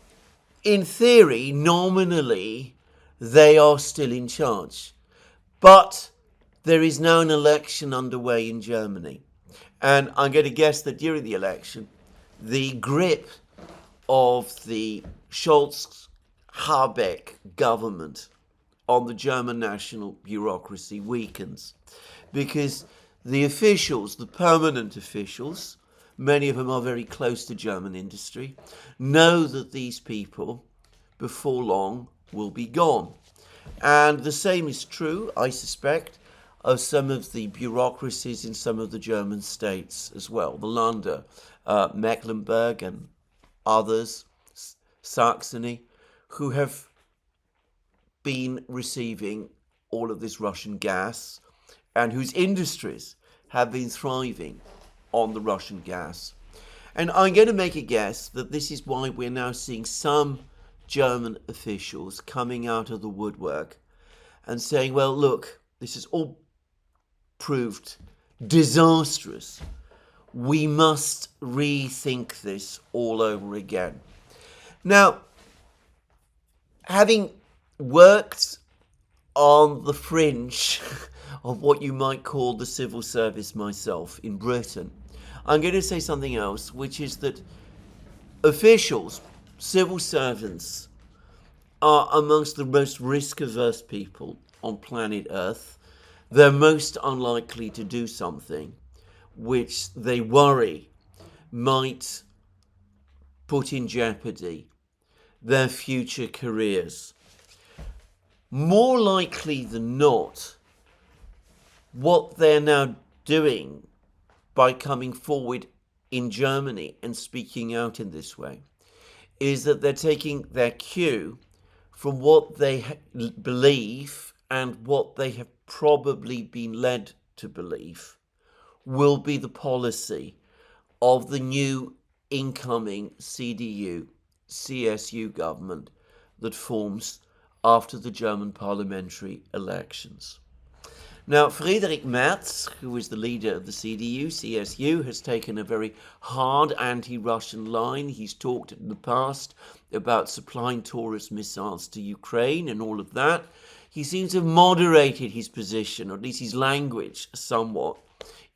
in theory, nominally, they are still in charge. But there is now an election underway in Germany. And I'm going to guess that during the election, the grip of the Scholz-Habeck government on the German national bureaucracy weakens. Because the officials, the permanent officials, many of them are very close to German industry, know that these people, before long, will be gone. And the same is true, I suspect, of some of the bureaucracies in some of the German states as well. The Länder, Mecklenburg and others, Saxony, who have been receiving all of this Russian gas and whose industries have been thriving on the Russian gas. And I'm going to make a guess that this is why we're now seeing some German officials coming out of the woodwork and saying, well, look, this is all proved disastrous. We must rethink this all over again. Now, having worked on the fringe of what you might call the civil service myself in Britain, I'm going to say something else, which is that officials, civil servants, are amongst the most risk-averse people on planet Earth. They're most unlikely to do something which they worry might put in jeopardy their future careers. More likely than not, what they're now doing by coming forward in Germany and speaking out in this way is that they're taking their cue from what they believe and what they have probably been led to believe will be the policy of the new incoming CDU-CSU government that forms after the German parliamentary elections. Now, Friedrich Merz, who is the leader of the CDU-CSU, has taken a very hard anti-Russian line. He's talked in the past about supplying Taurus missiles to Ukraine and all of that. He seems to have moderated his position, or at least his language, somewhat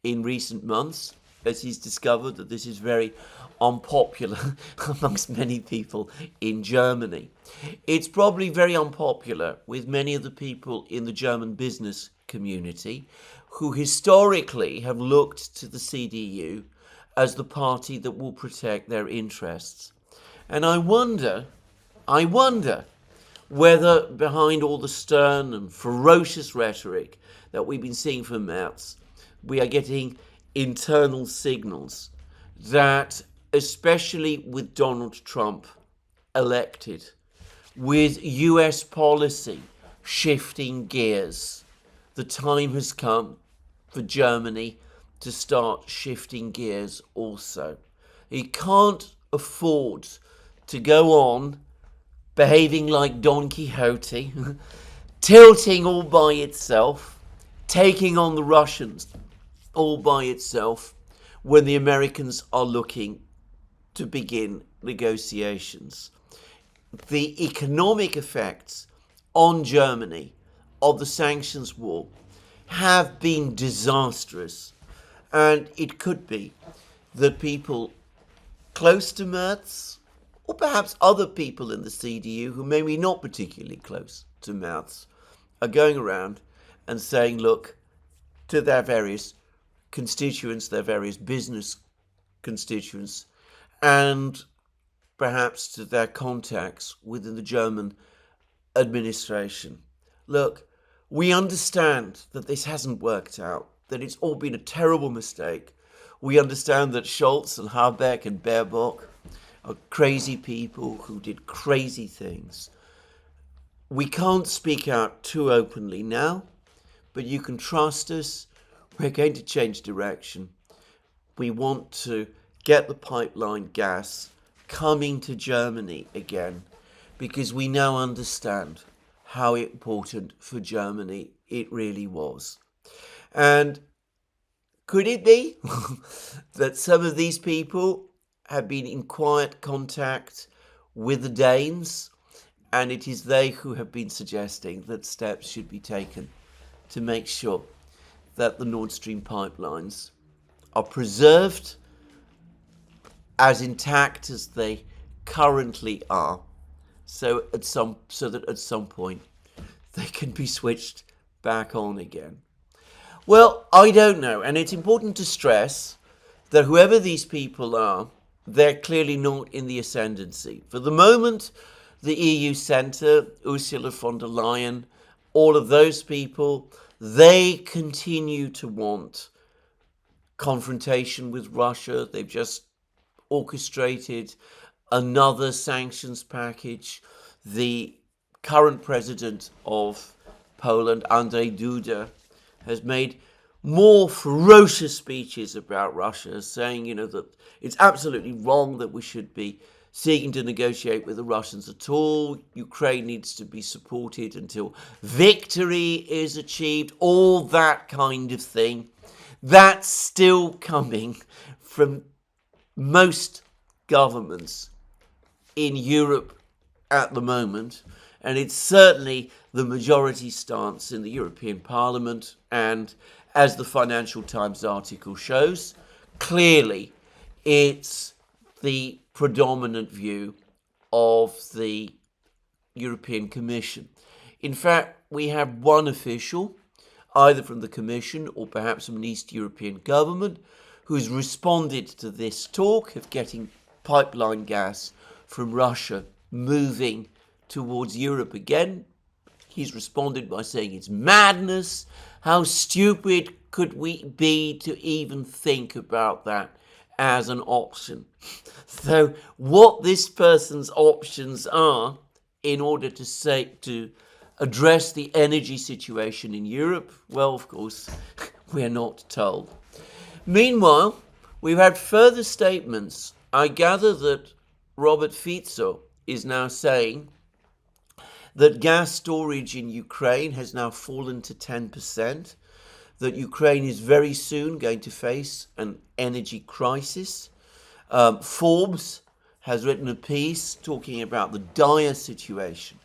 in recent months, as he's discovered that this is very unpopular amongst many people in Germany. It's probably very unpopular with many of the people in the German business community who historically have looked to the CDU as the party that will protect their interests. And I wonder whether behind all the stern and ferocious rhetoric that we've been seeing from Merz, we are getting internal signals that, especially with Donald Trump elected, with US policy shifting gears, the time has come for Germany to start shifting gears also. It can't afford to go on behaving like Don Quixote, tilting all by itself, taking on the Russians all by itself when the Americans are looking to begin negotiations. The economic effects on Germany of the sanctions war have been disastrous, and it could be that people close to Merz, or perhaps other people in the CDU who may be not particularly close to Merz, are going around and saying, look, to their various constituents, their various business constituents, and perhaps to their contacts within the German administration. Look, we understand that this hasn't worked out, that it's all been a terrible mistake. We understand that Scholz and Habeck and Baerbock are crazy people who did crazy things. We can't speak out too openly now, but you can trust us. We're going to change direction. We want to get the pipeline gas coming to Germany again, because we now understand how important for Germany it really was. And could it be that some of these people have been in quiet contact with the Danes, and it is they who have been suggesting that steps should be taken to make sure that the Nord Stream pipelines are preserved as intact as they currently are, so that at some point they can be switched back on again? Well, I don't know, and it's important to stress that whoever these people are, they're clearly not in the ascendancy. For the moment, the EU Centre, Ursula von der Leyen, all of those people, they continue to want confrontation with Russia. They've just orchestrated another sanctions package. The current president of Poland, Andrzej Duda, has made more ferocious speeches about Russia, saying, that it's absolutely wrong that we should be seeking to negotiate with the Russians at all. Ukraine needs to be supported until victory is achieved, all that kind of thing. That's still coming from most governments in Europe at the moment, and it's certainly the majority stance in the European Parliament, and as the Financial Times article shows, clearly it's the predominant view of the European Commission. In fact, we have one official, either from the Commission or perhaps from an East European government, who's responded to this talk of getting pipeline gas from Russia moving towards Europe again. He's responded by saying it's madness. How stupid could we be to even think about that as an option? So what this person's options are in order to address the energy situation in Europe, well, of course, we're not told. Meanwhile, we've had further statements. I gather that Robert Fico is now saying that gas storage in Ukraine has now fallen to 10%, that Ukraine is very soon going to face an energy crisis. Forbes has written a piece talking about the dire situation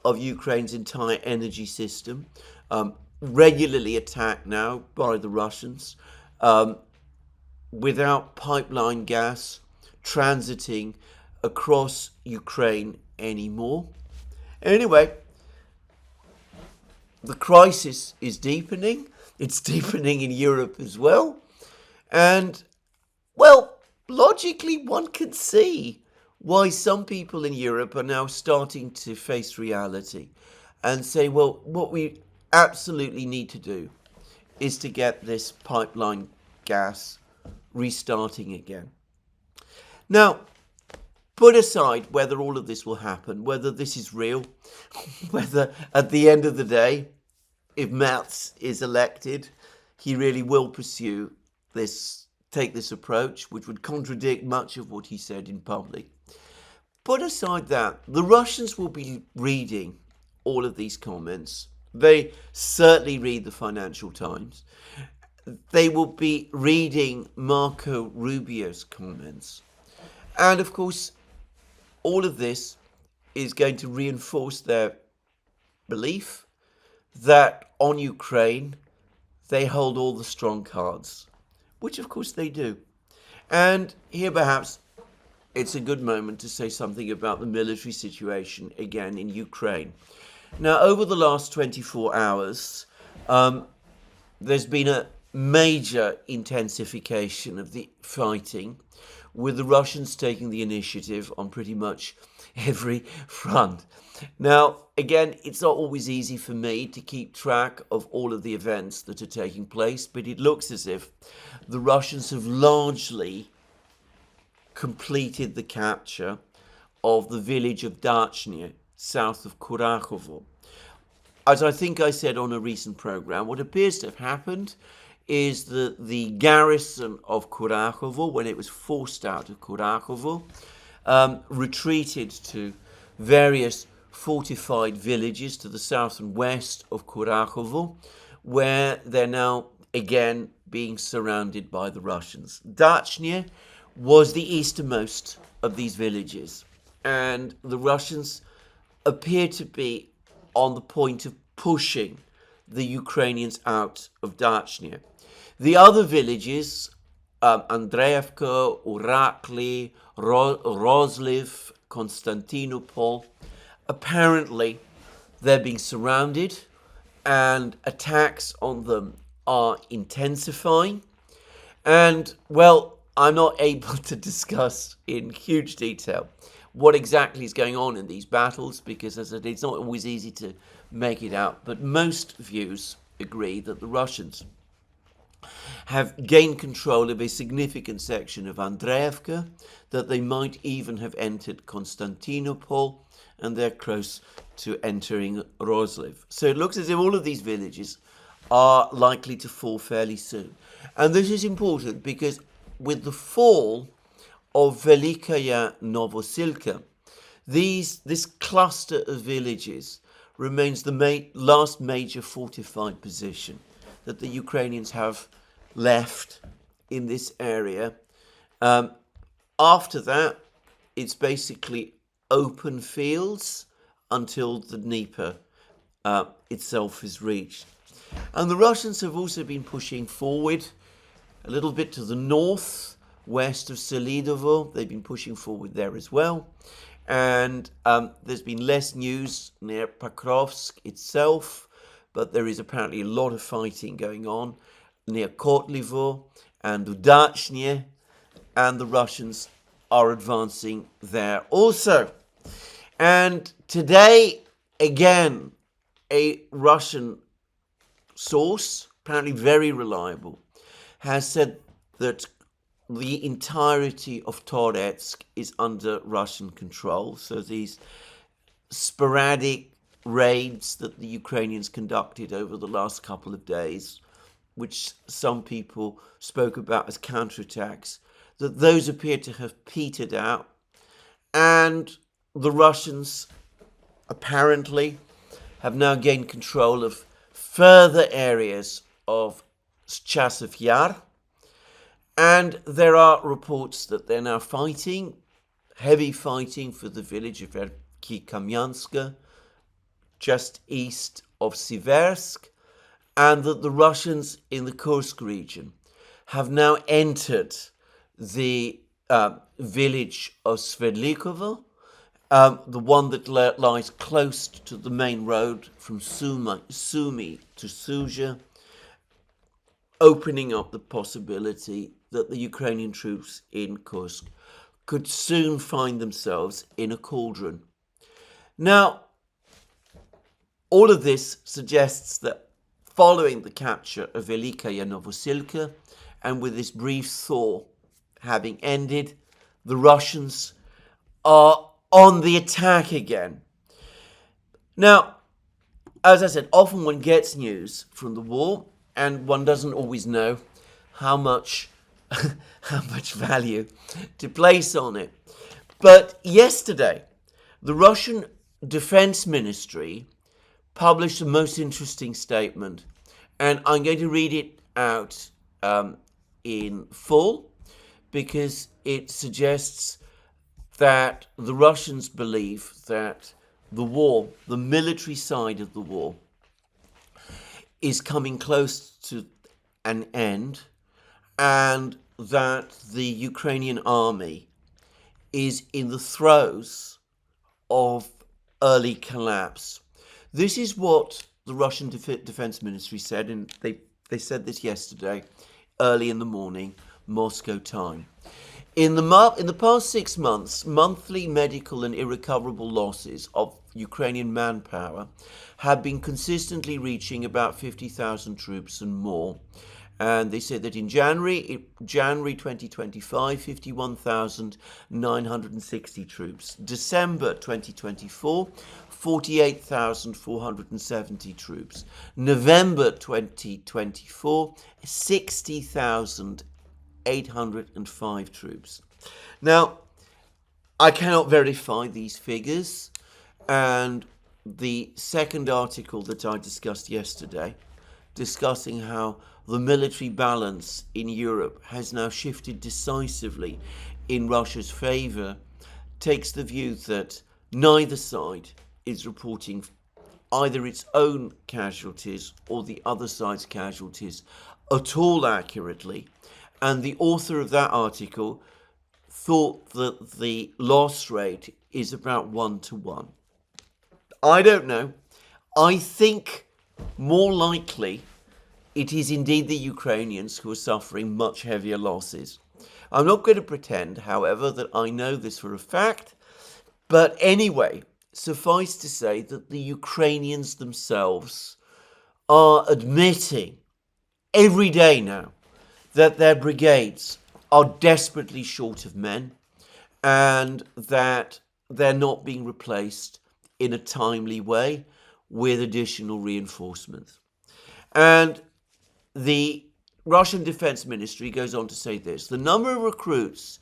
of Ukraine's entire energy system, regularly attacked now by the Russians, without pipeline gas transiting across Ukraine anymore. Anyway, the crisis is deepening. It's deepening in Europe as well. And, well, logically one can see why some people in Europe are now starting to face reality and say, well, what we absolutely need to do is to get this pipeline gas restarting again. Now, put aside whether all of this will happen, whether this is real, whether at the end of the day, if Merz is elected, he really will take this approach, which would contradict much of what he said in public. Put aside that, the Russians will be reading all of these comments. They certainly read the Financial Times. they will be reading Marco Rubio's comments. And of course, all of this is going to reinforce their belief that on Ukraine, they hold all the strong cards, which of course they do. And here perhaps it's a good moment to say something about the military situation again in Ukraine. Now, over the last 24 hours, there's been a major intensification of the fighting, with the Russians taking the initiative on pretty much every front. Now, again, it's not always easy for me to keep track of all of the events that are taking place, but it looks as if the Russians have largely completed the capture of the village of Dachny, south of Kurachovo. As I think I said on a recent program, what appears to have happened is that the garrison of Kurachovo, when it was forced out of Kurachovo, retreated to various fortified villages to the south and west of Kurachovo, where they're now again being surrounded by the Russians. Dachny was the easternmost of these villages, and the Russians appear to be on the point of pushing the Ukrainians out of Dachny. The other villages, Andreevka, Urakli, Rozliv, Konstantinopol, apparently they're being surrounded and attacks on them are intensifying. And, well, I'm not able to discuss in huge detail what exactly is going on in these battles because, as I said, it's not always easy to make it out. But most views agree that the Russians have gained control of a significant section of Andreevka, that they might even have entered Konstantinopol, and they're close to entering Rozliv. So it looks as if all of these villages are likely to fall fairly soon. And this is important because with the fall of Velikaya Novosilka, this cluster of villages remains the last major fortified position that the Ukrainians have left in this area. After that, it's basically open fields until the Dnieper itself is reached. And the Russians have also been pushing forward a little bit to the north, west of Selidovo. They've been pushing forward there as well. And there's been less news near Pokrovsk itself, but there is apparently a lot of fighting going on near Kotlivo and Udachny, and the Russians are advancing there also. And today, again, a Russian source, apparently very reliable, has said that the entirety of Toretsk is under Russian control. So these sporadic raids that the Ukrainians conducted over the last couple of days, which some people spoke about as counterattacks, that those appear to have petered out. And the Russians apparently have now gained control of further areas of Chasiv Yar. And there are reports that they're now fighting, heavy fighting for the village of Kamyanska, just east of Siversk, and that the Russians in the Kursk region have now entered the village of Sverdlikovo, the one that lies close to the main road from Sumy to Suja, opening up the possibility that the Ukrainian troops in Kursk could soon find themselves in a cauldron. Now, all of this suggests that following the capture of Velikaya Novosilka, and with this brief thaw having ended, the Russians are on the attack again. Now, as I said, often one gets news from the war, and one doesn't always know how much value to place on it. But yesterday, the Russian Defense Ministry published a most interesting statement, and I'm going to read it out in full, because it suggests that the Russians believe that the war, the military side of the war, is coming close to an end, and that the Ukrainian army is in the throes of early collapse. This is what the Russian Defense Ministry said, and they said this yesterday, early in the morning, Moscow time. In the past 6 months, monthly medical and irrecoverable losses of Ukrainian manpower have been consistently reaching about 50,000 troops and more. And they said that in January 2025, 51,960 troops. December 2024, 48,470 troops. November 2024, 60,805 troops. Now, I cannot verify these figures, and the second article that I discussed yesterday, discussing how the military balance in Europe has now shifted decisively in Russia's favor, takes the view that neither side is reporting either its own casualties or the other side's casualties at all accurately. And the author of that article thought that the loss rate is about 1-to-1. I don't know. I think more likely it is indeed the Ukrainians who are suffering much heavier losses. I'm not going to pretend, however, that I know this for a fact, but anyway, suffice to say that the Ukrainians themselves are admitting every day now that their brigades are desperately short of men, and that they're not being replaced in a timely way with additional reinforcements. And the Russian Defense Ministry goes on to say this: the number of recruits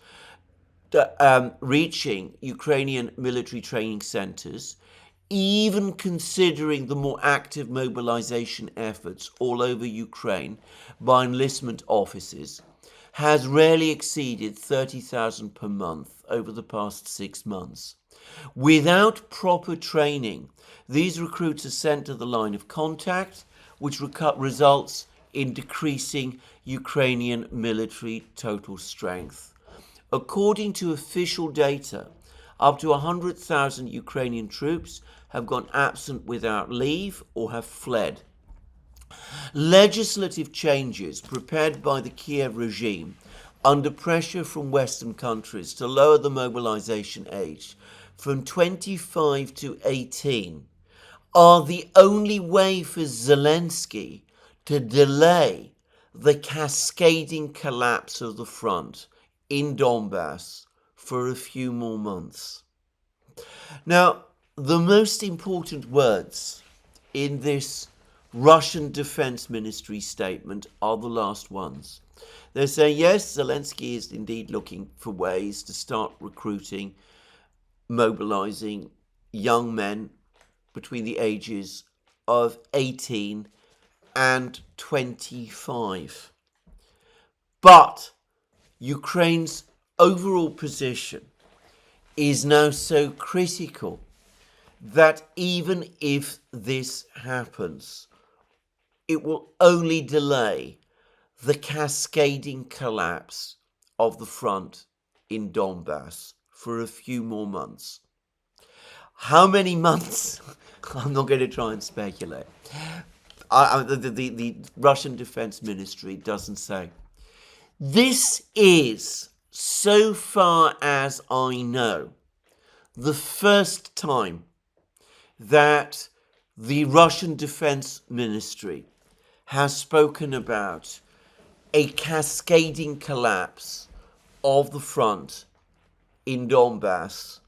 reaching Ukrainian military training centers, even considering the more active mobilization efforts all over Ukraine by enlistment officers, has rarely exceeded 30,000 per month over the past 6 months. Without proper training, these recruits are sent to the line of contact, which results in decreasing Ukrainian military total strength. According to official data, up to 100,000 Ukrainian troops have gone absent without leave or have fled. Legislative changes prepared by the Kiev regime under pressure from Western countries to lower the mobilization age from 25 to 18 are the only way for Zelensky to delay the cascading collapse of the front in Donbass for a few more months. Now, the most important words in this Russian Defense Ministry statement are the last ones. They're saying, yes, Zelensky is indeed looking for ways to start recruiting, mobilizing young men between the ages of 18 and 25. But Ukraine's overall position is now so critical that even if this happens, it will only delay the cascading collapse of the front in Donbass for a few more months. How many months? I'm not going to try and speculate. The Russian Defense Ministry doesn't say. This is, so far as I know, the first time that the Russian Defense Ministry has spoken about a cascading collapse of the front in Donbass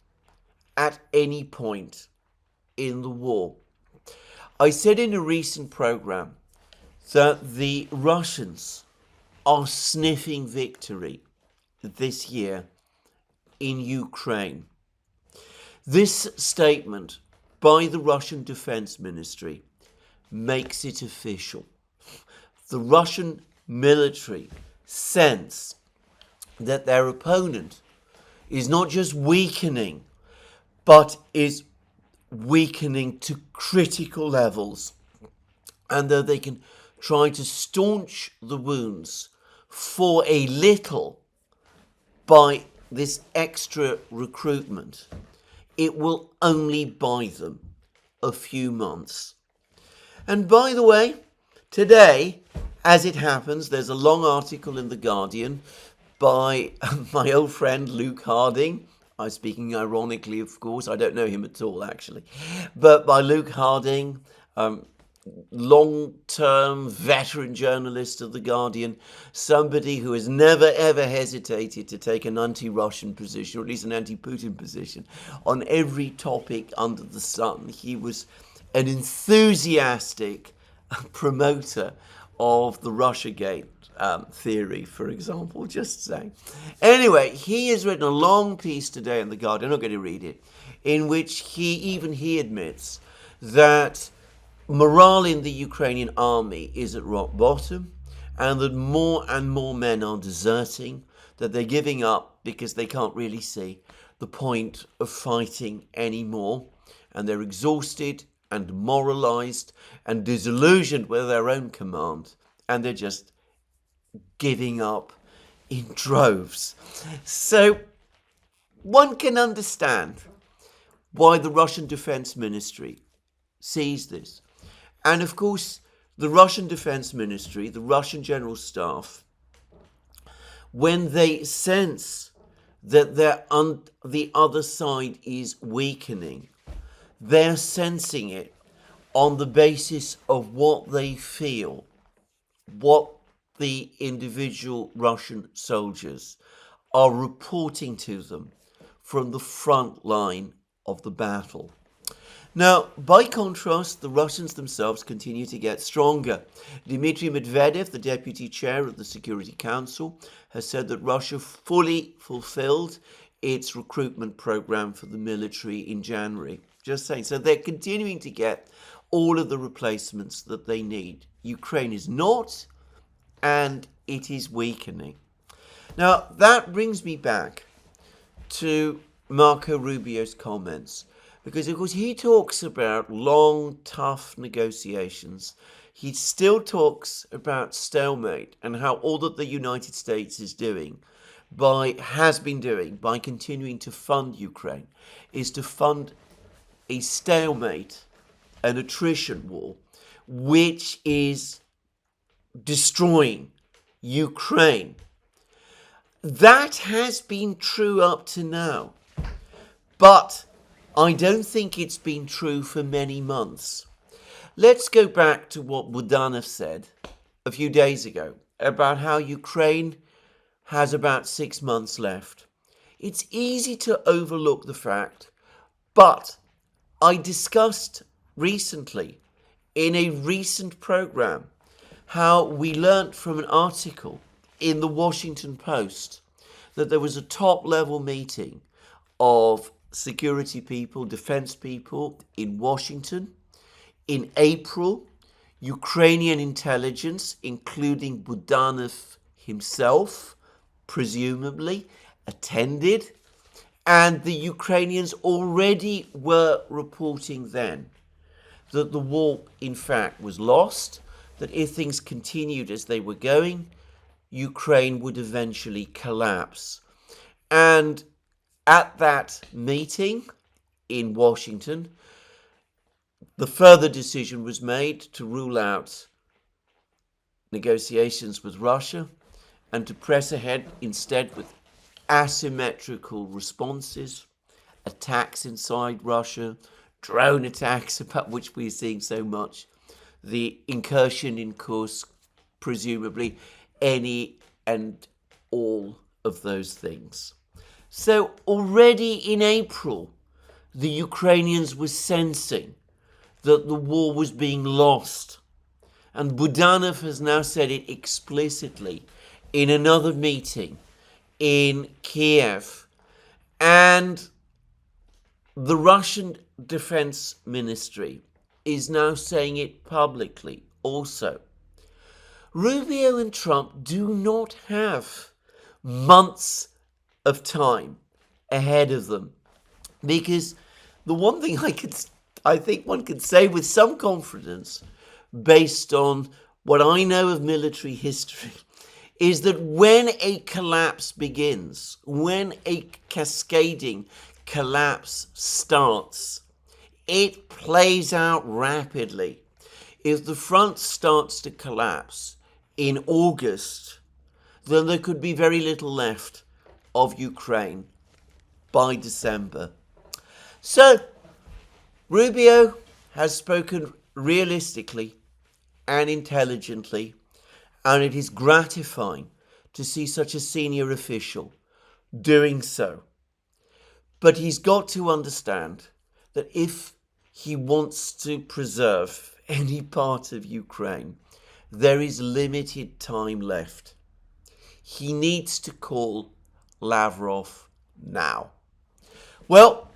at any point in the war. I said in a recent program that the Russians are sniffing victory this year in Ukraine. This statement by the Russian Defense Ministry makes it official. The Russian military sense that their opponent is not just weakening, but is weakening to critical levels, and though they can try to staunch the wounds for a little by this extra recruitment, it will only buy them a few months. And by the way, today, as it happens, there's a long article in The Guardian by my old friend Luke Harding. I'm speaking ironically, of course. I don't know him at all, actually. But by Luke Harding, long-term veteran journalist of The Guardian, somebody who has never ever hesitated to take an anti-Russian position, or at least an anti-Putin position, on every topic under the sun. He was an enthusiastic promoter of the Russiagate theory, for example, just saying. Anyway, he has written a long piece today in The Guardian, I'm not going to read it, in which he admits that morale in the Ukrainian army is at rock bottom, and that more and more men are deserting, that they're giving up because they can't really see the point of fighting anymore, and they're exhausted and demoralized and disillusioned with their own command, and they're just giving up in droves. So one can understand why the Russian Defense Ministry sees this. And of course, the Russian Defense Ministry, the Russian General Staff, when they sense that the other side is weakening, they're sensing it on the basis of what they feel, what the individual Russian soldiers are reporting to them from the front line of the battle. Now, by contrast, the Russians themselves continue to get stronger. Dmitry Medvedev, the deputy chair of the Security Council, has said that Russia fully fulfilled its recruitment program for the military in January. Just saying. So they're continuing to get all of the replacements that they need. Ukraine is not, and it is weakening. Now, that brings me back to Marco Rubio's comments. Because, of course, he talks about long, tough negotiations. He still talks about stalemate and how all that the United States has been doing by continuing to fund Ukraine is to fund a stalemate, an attrition war, which is destroying Ukraine. That has been true up to now. But I don't think it's been true for many months. Let's go back to what Budanov said a few days ago about how Ukraine has about 6 months left. It's easy to overlook the fact, but I discussed recently in a recent program how we learnt from an article in the Washington Post that there was a top-level meeting of security people, defense people in Washington. In April, Ukrainian intelligence, including Budanov himself, presumably, attended. And the Ukrainians already were reporting then that the war, in fact, was lost, that if things continued as they were going, Ukraine would eventually collapse. And at that meeting in Washington, the further decision was made to rule out negotiations with Russia and to press ahead instead with asymmetrical responses, attacks inside Russia, drone attacks, about which we're seeing so much, the incursion in Kursk, presumably any and all of those things. So already in April, the Ukrainians were sensing that the war was being lost. And Budanov has now said it explicitly in another meeting in Kiev. And the Russian Defense Ministry is now saying it publicly also. Rubio and Trump do not have months of time ahead of them, because the one thing I think one could say with some confidence, based on what I know of military history, is that when a collapse begins, when a cascading collapse starts, it plays out rapidly. If the front starts to collapse in August, then there could be very little left of Ukraine by December. So, Rubio has spoken realistically and intelligently, and it is gratifying to see such a senior official doing so. But he's got to understand that if he wants to preserve any part of Ukraine, there is limited time left. He needs to call Lavrov now. Well,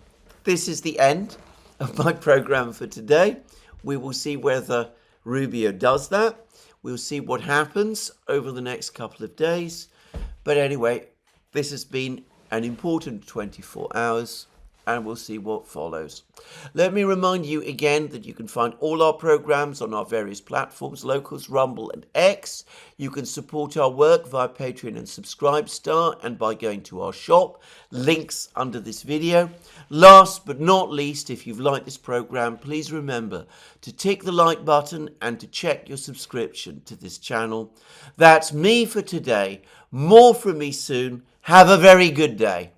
this is the end of my program for today. We will see whether Rubio does that. We'll see what happens over the next couple of days. But anyway, this has been an important 24 hours, and we'll see what follows. Let me remind you again that you can find all our programs on our various platforms, Locals, Rumble and X. You can support our work via Patreon and Subscribestar and by going to our shop. Links under this video. Last but not least, if you've liked this program, please remember to tick the like button and to check your subscription to this channel. That's me for today. More from me soon. Have a very good day.